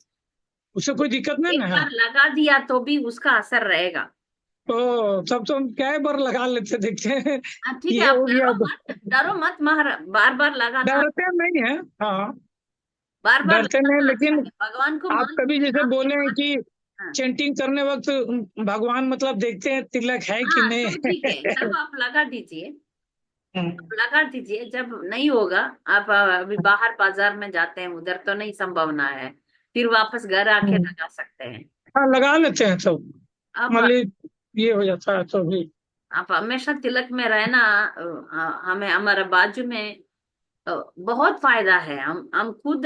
उससे कोई दिक्कत नहीं एक ना है? बार लगा दिया तो भी उसका असर रहेगा। तो तब तो हम क्या बार लगा लेते, देखते हैं ठीक है, ये आप हो गया तो। डरो मत, बार बार लगाना, डरते नहीं है, हाँ। बार बार डरते नहीं, लगाना अच्छा लेकिन है, भगवान को आप मान कभी लीजिए जैसे आपके बोले हैं पास। कि हाँ। चैंटिंग करने वक्त भगवान मतलब देखते हैं तिलक है कि हाँ तो नहीं। ठीक है, तब आप लगा दीजिए। हम्म। लगा दीजिए, जब नहीं होगा, आप अभी बाहर बाजार में जाते हैं, उधर तो नहीं संभावना है, फिर वापस घर आके हम्म। लगा सकते हैं। हाँ, लगा लेते हैं सब। अब मतलब ये हो जाता है तो भी। आप हमेशा तिलक में रहना, हमें हमारे बाजू में बहुत फायदा है। हम खुद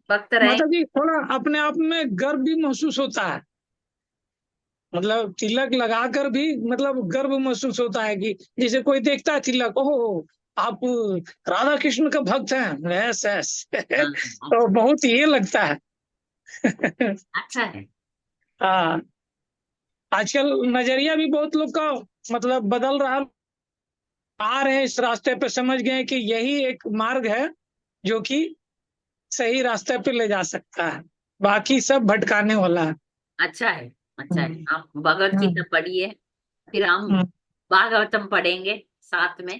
भक्त रहे। माता जी, थोड़ा अपने आप में गर्व भी महसूस होता है। मतलब तिलक लगाकर भी मतलब गर्व महसूस होता है कि जैसे कोई देखता है तिलक, ओह आप राधा कृष्ण का भक्त हैं, यस यस। हाँ, तो अच्छा। बहुत ये लगता है। अच्छा है। हाँ। आजकल नजरिया भी बहुत लोग का मतलब बदल रहा, आ रहे हैं इस रास्ते पे, समझ गए कि यही एक मार्ग है जो कि सही रास्ते पे ले जा सकता है, बाकी सब भटकाने वाला है। अच्छा है। अच्छा है, हम्म। आप भगवत गीता हम्म। पढ़िए, फिर हम हम्म। भागवतम पढ़ेंगे साथ में।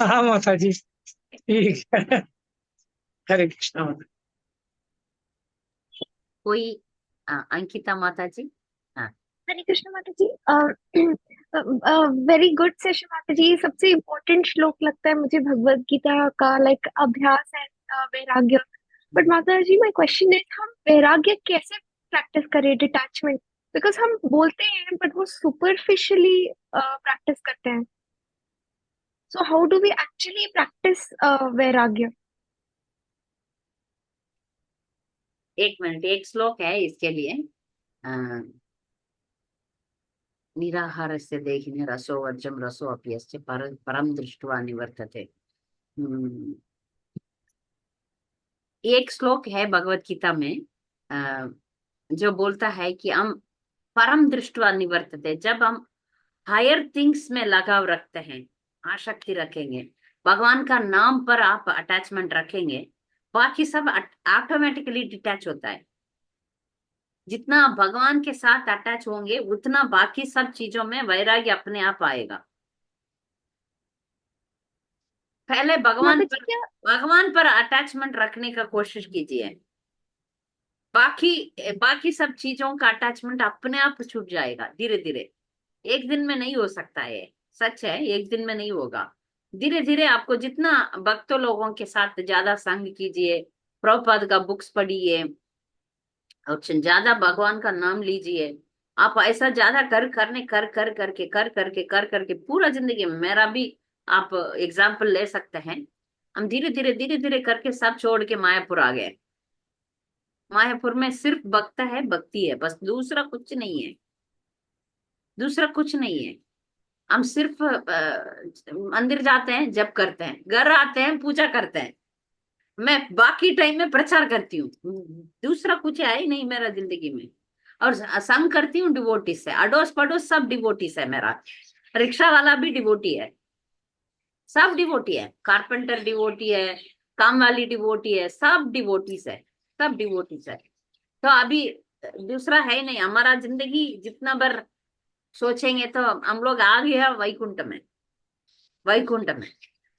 हाँ माता जी, ठीक है। हरे कृष्णा माता। कोई अंकिता माता जी। हाँ। हरे कृष्ण माता जी। वेरी गुड सेशन माता जी। सबसे इम्पोर्टेंट श्लोक लगता है मुझे भगवत गीता का, लाइक अभ्यास है वैराग्य। बट माता जी, माय क्वेश्चन इज, हम वैराग्य कैसे प्रैक्टिस करें, डिटैचमेंट? बिकॉज हम बोलते हैं बट वो सुपरफिशियली प्रैक्टिस करते हैं। So how do we actually practise vairagya? एक मिनट, एक श्लोक है इसके लिए। अ, निराहार से देखने रसो वर्जम रसो अप्यस्य परम दृष्टवा निवर्तते। हम्म, एक श्लोक है भगवत गीता में, अ, जो बोलता है कि हम परम दृष्टवा निवर्तते, जब हम हायर थिंग्स में लगाव रखते हैं, आसक्ति रखेंगे, भगवान का नाम पर आप अटैचमेंट रखेंगे, बाकी सब ऑटोमेटिकली डिटैच होता है। जितना आप भगवान के साथ अटैच होंगे, उतना बाकी सब चीजों में वैराग्य अपने आप आएगा। पहले माता जी क्या? भगवान पर अटैचमेंट रखने का कोशिश कीजिए, बाकी बाकी सब चीजों का अटैचमेंट अपने आप छूट जाएगा धीरे धीरे। एक दिन में नहीं हो सकता है, सच है, एक दिन में नहीं होगा। धीरे धीरे आपको जितना भक्तों लोगों के साथ ज्यादा संग कीजिए, प्रभुपाद का बुक्स पढ़िए, और ज्यादा भगवान का नाम लीजिए, आप ऐसा ज्यादा कर करके पूरा जिंदगी में, मेरा भी आप एग्जाम्पल ले सकते हैं। हम धीरे धीरे करके सब छोड़ के मायापुर आ गए। मायापुर में सिर्फ भक्त है, भक्ति है, बस, दूसरा कुछ नहीं है। दूसरा कुछ नहीं है। हम सिर्फ मंदिर जाते हैं, जप करते हैं, घर आते हैं, पूजा करते हैं। मैं बाकी टाइम में प्रचार करती हूँ, दूसरा कुछ है ही नहीं मेरा जिंदगी में। और संग करती हूँ डिवोटीज से, अड़ोस पड़ोस सब डिवोटीज है। मेरा रिक्शा वाला भी डिवोटी है, सब डिवोटी है, कारपेंटर डिवोटी है, काम वाली डिवोटी है, सब डिवोटीज है, सब डिवोटीज है। तो अभी दूसरा है ही नहीं हमारा जिंदगी, जितना बार सोचेंगे तो हम लोग आ गए हैं वैकुंठ में, वैकुंठ में।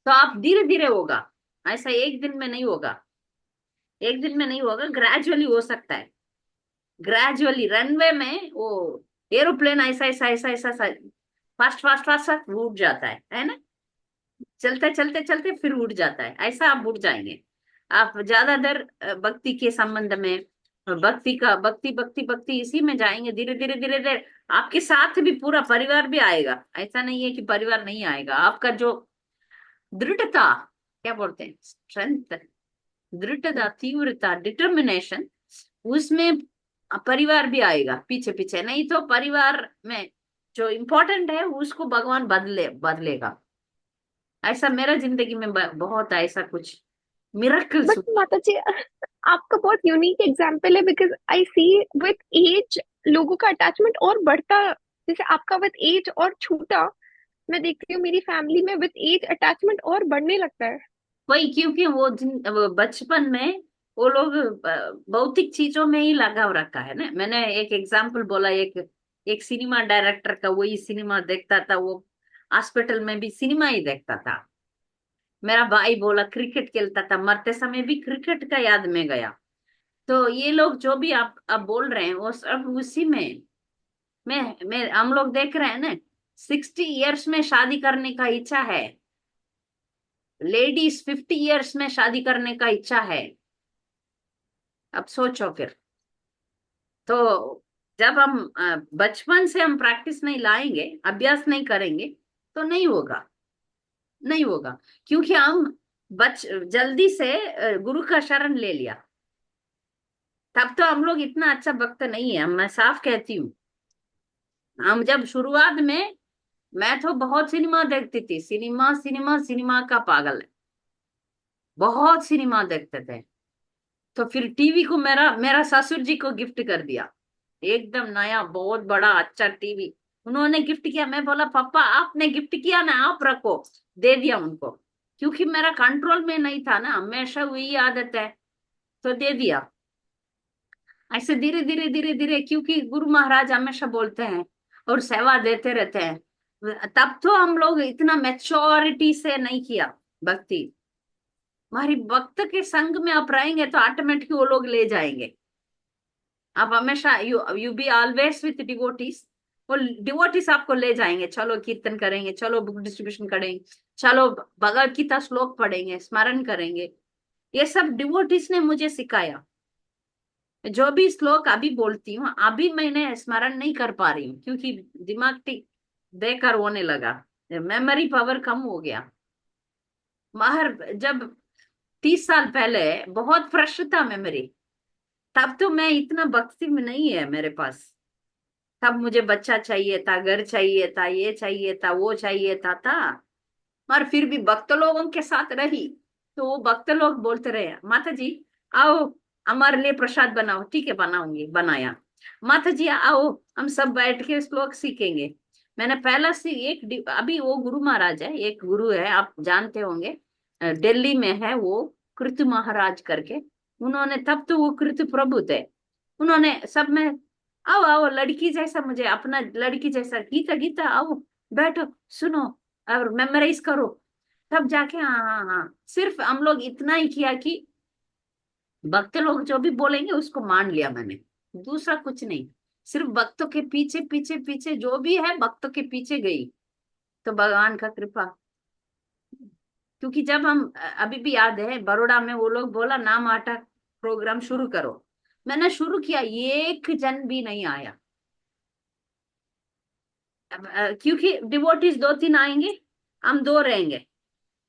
तो आप धीरे धीरे होगा, ऐसा एक दिन में नहीं होगा, एक दिन में नहीं होगा, ग्रेजुअली हो सकता है, ग्रेजुअली। रनवे में वो एरोप्लेन ऐसा ऐसा ऐसा ऐसा फास्ट फास्ट फास्ट उड़ जाता है ना, चलते चलते चलते फिर उड़ जाता है, ऐसा आप उड़ जाएंगे। आप ज्यादा देर भक्ति के संबंध में, भक्ति का भक्ति भक्ति भक्ति इसी में जाएंगे, धीरे धीरे धीरे धीरे आपके साथ भी पूरा परिवार भी आएगा। ऐसा नहीं है कि परिवार नहीं आएगा, आपका जो दृढ़ता, क्या बोलते हैं, स्ट्रेंथ, दृढ़ता, तीव्रता, डिटर्मिनेशन, उसमें परिवार भी आएगा पीछे पीछे। नहीं तो परिवार में जो इम्पोर्टेंट है उसको भगवान बदलेगा। ऐसा मेरा जिंदगी में बहुत ऐसा कुछ मिरेकल्स। बट माता जी, आपका बहुत यूनिक एग्जाम्पल है, because I see with age लोगों का अटैचमेंट और बढ़ता, जैसे आपका विथ एज और छूटा। मैं देखती हूँ मेरी फैमिली में विथ एज अटैचमेंट और बढ़ने लगता है। वही, क्योंकि वो बचपन में वो लोग भौतिक चीजों में ही लगाव रखा है ना। मैंने एक एग्जाम्पल बोला, एक एक सिनेमा डायरेक्टर का, वही सिनेमा देखता था वो, हॉस्पिटल में भी सिनेमा ही देखता था। मेरा भाई बोला क्रिकेट खेलता था, मरते समय भी क्रिकेट का याद में गया। तो ये लोग जो भी आप अब बोल रहे हैं वो सब उसी में, मैं हम लोग देख रहे हैं ना, 60 इयर्स में शादी करने का इच्छा है, लेडीज 50 इयर्स में शादी करने का इच्छा है। अब सोचो फिर। तो जब हम बचपन से हम प्रैक्टिस नहीं लाएंगे, अभ्यास नहीं करेंगे, तो नहीं होगा, नहीं होगा। क्योंकि हम जल्दी से गुरु का शरण ले लिया, तब तो हम लोग इतना अच्छा भक्त नहीं है, मैं साफ कहती हूँ। हम जब शुरुआत में, मैं तो बहुत सिनेमा देखती थी, सिनेमा सिनेमा सिनेमा का पागल है, बहुत सिनेमा देखते थे। तो फिर टीवी को मेरा मेरा ससुर जी को गिफ्ट कर दिया, एकदम नया बहुत बड़ा अच्छा टीवी उन्होंने गिफ्ट किया। मैं बोला पापा आपने गिफ्ट किया ना, आप रखो, दे दिया उनको, क्योंकि मेरा कंट्रोल में नहीं था ना, हमेशा वही आदत है, तो दे दिया। ऐसे धीरे धीरे धीरे धीरे, क्योंकि गुरु महाराज हमेशा बोलते हैं और सेवा देते रहते हैं, तब तो हम लोग इतना मैच्योरिटी से नहीं किया भक्ति। हमारी भक्त के संग में आप रहेंगे तो ऑटोमेटिक वो लोग ले जाएंगे। आप हमेशा you be always with devotees, वो डिवोटीज आपको ले जाएंगे, चलो कीर्तन करेंगे, चलो बुक डिस्ट्रीब्यूशन करेंगे, चलो भगवत गीता श्लोक पढ़ेंगे, स्मरण करेंगे। ये सब डिवोटीज ने मुझे सिखाया। जो भी श्लोक अभी बोलती हूँ, अभी मैंने स्मरण नहीं कर पा रही हूँ, क्योंकि दिमाग ठीक बेकार होने लगा, मेमोरी पावर कम हो गया। महर जब 30 साल पहले बहुत फ्रेश था मेमोरी, तब तो मैं इतना भक्ति में नहीं है मेरे पास। तब मुझे बच्चा चाहिए था, घर चाहिए था, ये चाहिए था, वो चाहिए था। और फिर भी भक्त लोगों के साथ रही, तो वो भक्त लोग बोलते रहे माता जी आओ हमारे लिए प्रसाद बनाओ, ठीक है बनाऊंगी, बनाया। माता जी आओ हम सब बैठ के श्लोक सीखेंगे। मैंने पहला से एक अभी वो गुरु महाराज है, एक गुरु है आप जानते होंगे, दिल्ली में है वो, कृत महाराज करके। उन्होंने, तब तो वो कृत प्रभु थे, उन्होंने सब में आओ आओ लड़की जैसा, मुझे अपना लड़की जैसा, गीता गीता आओ बैठो सुनो और मेमोराइज करो। तब जाके हाँ हाँ हाँ, सिर्फ हम लोग इतना ही किया कि भक्त लोग जो भी बोलेंगे उसको मान लिया मैंने, दूसरा कुछ नहीं। सिर्फ भक्तों के पीछे पीछे पीछे, जो भी है भक्तों के पीछे गई, तो भगवान का कृपा। क्योंकि जब हम अभी भी याद है बड़ोड़ा में वो लोग बोला नाम आटा प्रोग्राम शुरू करो, मैंने शुरू किया, एक जन भी नहीं आया। क्योंकि डिवोटीज 2-3 आएंगे, हम 2 रहेंगे।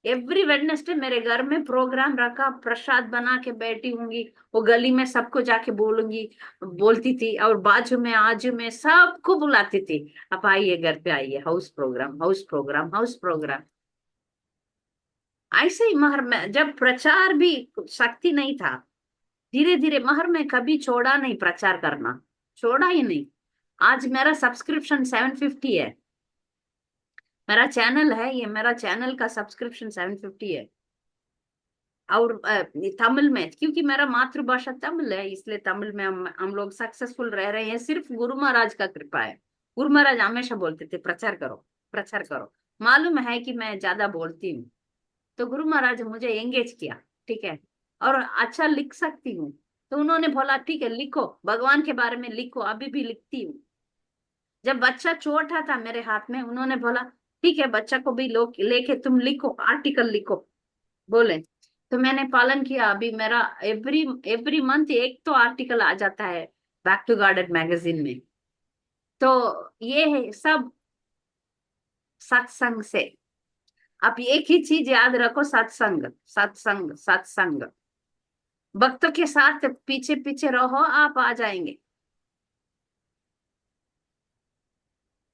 एवरी वेडनेसडे मेरे घर में प्रोग्राम रखा, प्रसाद बना के बैठी होंगी, वो गली में सबको जाके बोलूंगी, बोलती थी, और बाजू में आजू में सबको बुलाती थी, अब आइए घर पे आइए, house programme house programme house programme. ऐसे ही महर में जब प्रचार भी शक्ति नहीं था, धीरे धीरे महर में कभी छोड़ा नहीं प्रचार करना। छोड़ा ही नहीं। आज मेरा सब्सक्रिप्शन 750 है। मेरा चैनल है ये, मेरा चैनल का सब्सक्रिप्शन 750 है। और तमिल में, क्योंकि मेरा मातृभाषा तमिल है, इसलिए तमिल में हम लोग सक्सेसफुल रह रहे हैं, सिर्फ गुरु महाराज का कृपा है। गुरु महाराज हमेशा बोलते थे प्रचार करो, प्रचार करो। मालूम है कि मैं ज्यादा बोलती हूँ, तो गुरु महाराज ने मुझे एंगेज किया, ठीक है। और अच्छा लिख सकती हूँ, तो उन्होंने बोला ठीक है लिखो, भगवान के बारे में लिखो। अभी भी लिखती हूँ। जब बच्चा छोटा था मेरे हाथ में, उन्होंने बोला ठीक है बच्चा को भी लो, लेके तुम लिखो, आर्टिकल लिखो, बोले। तो मैंने पालन किया। अभी मेरा एवरी एवरी मंथ एक तो आर्टिकल आ जाता है बैक टू गार्डन मैगजीन में। तो ये है सब सत्संग से। आप एक ही चीज याद रखो, सत्संग सत्संग सत्संग। भक्तों के साथ पीछे पीछे रहो, आप आ जाएंगे।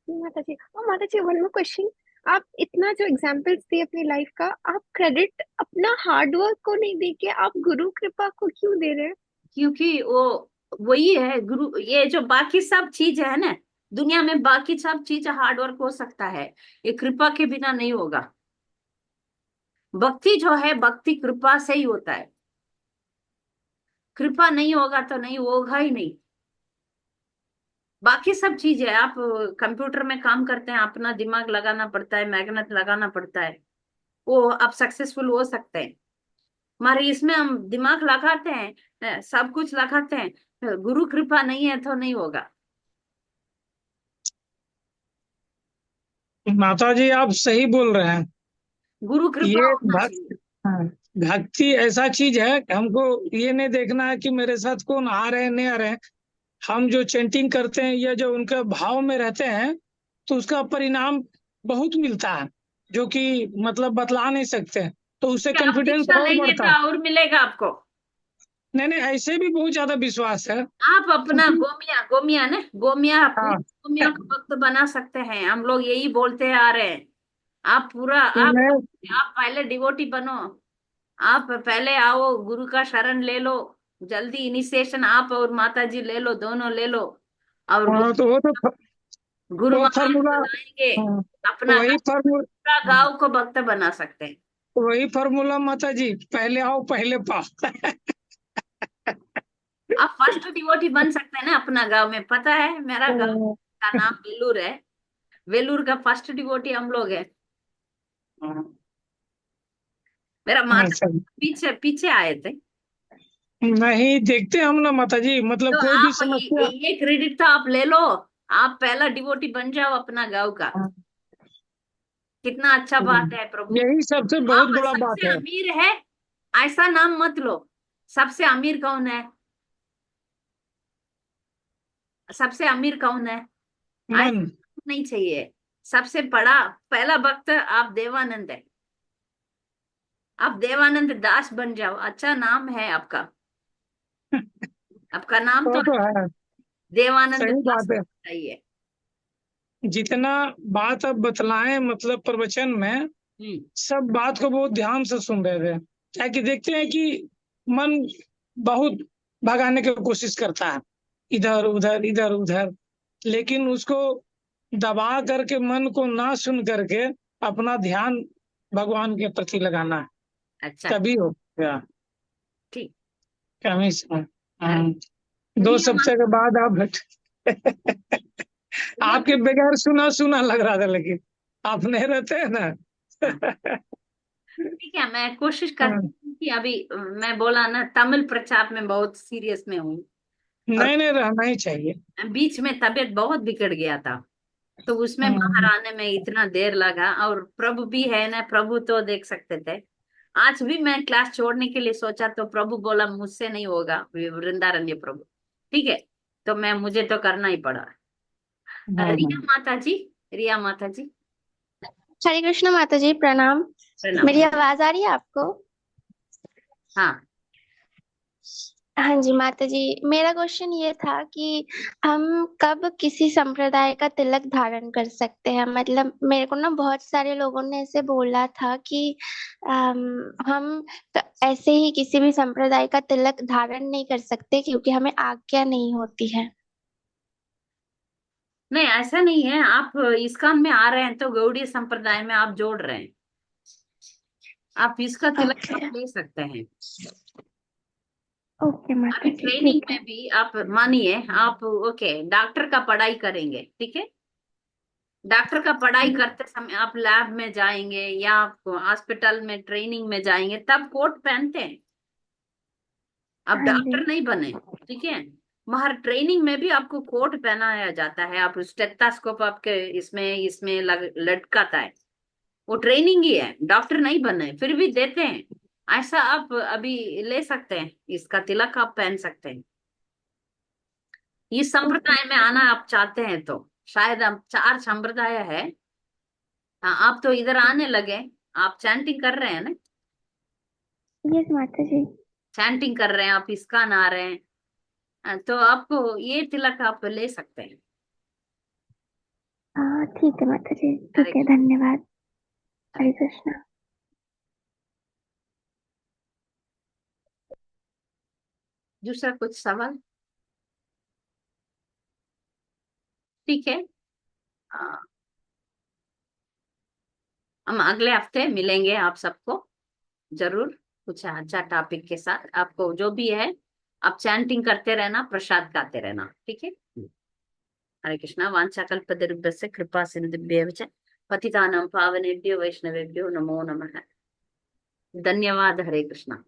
माता जी, और माता जी वन मोर क्वेश्चन। आप इतना जो एग्जाम्पल्स दिए अपनी लाइफ का, आप क्रेडिट अपना हार्ड वर्क को नहीं दे के आप गुरु कृपा को क्यों दे रहे हैं? क्योंकि वो वही है गुरु। ये जो बाकी सब चीज है ना दुनिया में, बाकी सब चीज हार्ड वर्क हो सकता है, ये कृपा के बिना नहीं होगा। भक्ति जो है, भक्ति कृपा से ही होता है। कृपा नहीं होगा तो नहीं होगा ही नहीं। बाकी सब चीज है, आप कंप्यूटर में काम करते हैं, अपना दिमाग लगाना पड़ता है, मेहनत लगाना पड़ता है, वो आप सक्सेसफुल हो सकते हैं। हमारे इसमें हम दिमाग लगाते हैं, सब कुछ लगाते हैं, गुरु कृपा नहीं है तो नहीं होगा। माता जी आप सही बोल रहे हैं। गुरु कृपा ये होना चाहिए। भक्त हाँ, भक्ति ऐसा चीज है कि हमको ये नहीं देखना है कि मेरे साथ कौन आ रहे हैं नहीं आ रहे हैं। हम जो चैंटिंग करते हैं या जो उनके भाव में रहते हैं, तो उसका परिणाम बहुत मिलता है, जो कि मतलब बतला नहीं सकते। तो उससे कि आप कॉन्फिडेंस दीक्षा और लेंगे बढ़ता तो है। और मिलेगा आपको। नहीं नहीं, ऐसे भी बहुत ज्यादा विश्वास है आप अपना क्योंकि गोमिया गोमिया ने गोमिया पूरा हाँ गोमिया को भक्त बना सकते हैं, हम लोग यही बोलते आ रहे हैं। आप पूरा मैं आप पहले डिवोटी बनो। आप पहले आओ, गुरु का शरण ले लो, जल्दी इनिशिएशन आप और माता जी ले लो, दोनों ले लो। और हाँ, तो गुरु वो महाराज फॉर्मूला बताएंगे, हाँ, अपना वही पूरा फॉर्मूला गांव को भक्त बना सकते हैं। वही फॉर्मूला माता जी, पहले आओ पहले पाओ। आप फर्स्ट डिवोटी बन सकते हैं ना अपना गांव में, पता है मेरा गांव का नाम वेलूर है। वेलूर का फर्स्ट डिवोटी हम लोग है। मेरा माता अच्छा, पीछे पीछे आए थे। नहीं देखते हम ना माता जी, मतलब तो कोई भी आप समस्या ये क्रेडिट तो आप ले लो, आप पहला डिवोटी बन जाओ अपना गांव का। कितना अच्छा बात है प्रभु। यही सबसे बहुत आप बड़ा बात सबसे है। अमीर है ऐसा नाम मत लो। सबसे अमीर कौन है? सबसे अमीर कौन है? मन ऐसा नहीं चाहिए। सबसे बड़ा पहला भक्त आप देवानंद है। आप देवानंद दास बन जाओ, अच्छा नाम है आपका। आपका नाम वो तो तो है, देवानंद सही दास बात है। चाहिए। जितना बात अब बतलाएं मतलब प्रवचन में, हम्म। सब बात को बहुत ध्यान से सुन रहे थे। क्या कि देखते हैं कि मन बहुत भगाने की कोशिश करता है, इधर उधर इधर उधर, लेकिन उसको दबा करके मन को ना सुन करके अपना ध्यान भगवान के प्रति लगाना है, अच्छा। तभी हो गया। ठीक। कमी अरे, हाँ, दो रिया सप्ताह के बाद आप आपके माता। बगैर सुना सुना लग रहा था, लेकिन आप नहीं रहते हैं ना। हाँ, ठीक है, मैं कोशिश करती हाँ, हूँ कि अभी मैं बोला ना तमिल प्रचार में बहुत सीरियस में हूँ। और नहीं नहीं, रहना ही चाहिए। बीच में तबीयत बहुत बिगड़ गया था, तो उसमें बाहर हाँ, आने में इतना देर लगा। और प्रभु भी है ना, प्रभु तो देख सकते थे। आज भी मैं क्लास छोड़ने के लिए सोचा, तो प्रभु बोला मुझसे नहीं होगा, वृंदारण्य प्रभु। ठीक है, तो मैं मुझे तो करना ही पड़ा। हाँ, रिया हाँ। माता जी, रिया माता जी, हरे कृष्ण माता जी, प्रणाम। प्रणाम। मेरी आवाज आ रही है आपको? हाँ। हाँ जी माता जी, मेरा क्वेश्चन ये था कि हम कब किसी संप्रदाय का तिलक धारण कर सकते हैं? मतलब मेरे को ना बहुत सारे लोगों ने ऐसे बोला था कि हम ऐसे ही किसी भी संप्रदाय का तिलक धारण नहीं कर सकते क्योंकि हमें आज्ञा नहीं होती है। नहीं, ऐसा नहीं है। आप इस्कॉन में आ रहे हैं तो गौड़ीय संप्रदाय में आप जोड़ रहे हैं, आप इसका तिलक ओके आप ले सकते हैं। ओके माता अभी जी, ट्रेनिंग ठीक है। में भी आप मानिए, आप ओके डॉक्टर का पढ़ाई करेंगे, ठीक है। डॉक्टर का पढ़ाई करते समय आप लैब में जाएंगे या आप हॉस्पिटल में ट्रेनिंग में जाएंगे, तब कोट पहनते हैं। आप हाँ जी। डॉक्टर नहीं बने, ठीक है। वहां ट्रेनिंग में भी आपको कोट पहनाया जाता है, आप स्टेथोस्कोप आपके इसमें इसमें लटकाता है। वो ट्रेनिंग ही है, डॉक्टर नहीं बने फिर भी देते हैं। ऐसा आप अभी ले सकते हैं, इसका तिलक आप पहन सकते हैं। इस ओके संप्रदाय में माता आना जी। आप चाहते हैं तो शायद हम 4 संप्रदाय है। हाँ, आप तो इधर आने लगे, आप चैंटिंग कर रहे हैं ना, यस माता जी। चैंटिंग कर रहे हैं, आप इस्कॉन आ रहे हैं। तो आपको ये तिलक आप ले सकते हैं। ठीक है माता जी, हरे ठीक है, कृष्ण। धन्यवाद। हरे। हरे कृष्णा। दूसरा कुछ सवाल? ठीक है। हाँ, हम अगले हफ्ते मिलेंगे आप सबको जरूर, कुछ अच्छा टॉपिक के साथ। आपको जो भी है आप चैंटिंग करते रहना, प्रसाद खाते रहना, ठीक है। हरे कृष्णा। वाञ्छाकल्पतरुभ्यश्च कृपा सिन्धुभ्येव च पतितानां पावनेभ्यो वैष्णवेभ्यो नमो नमः। धन्यवाद। हरे कृष्णा।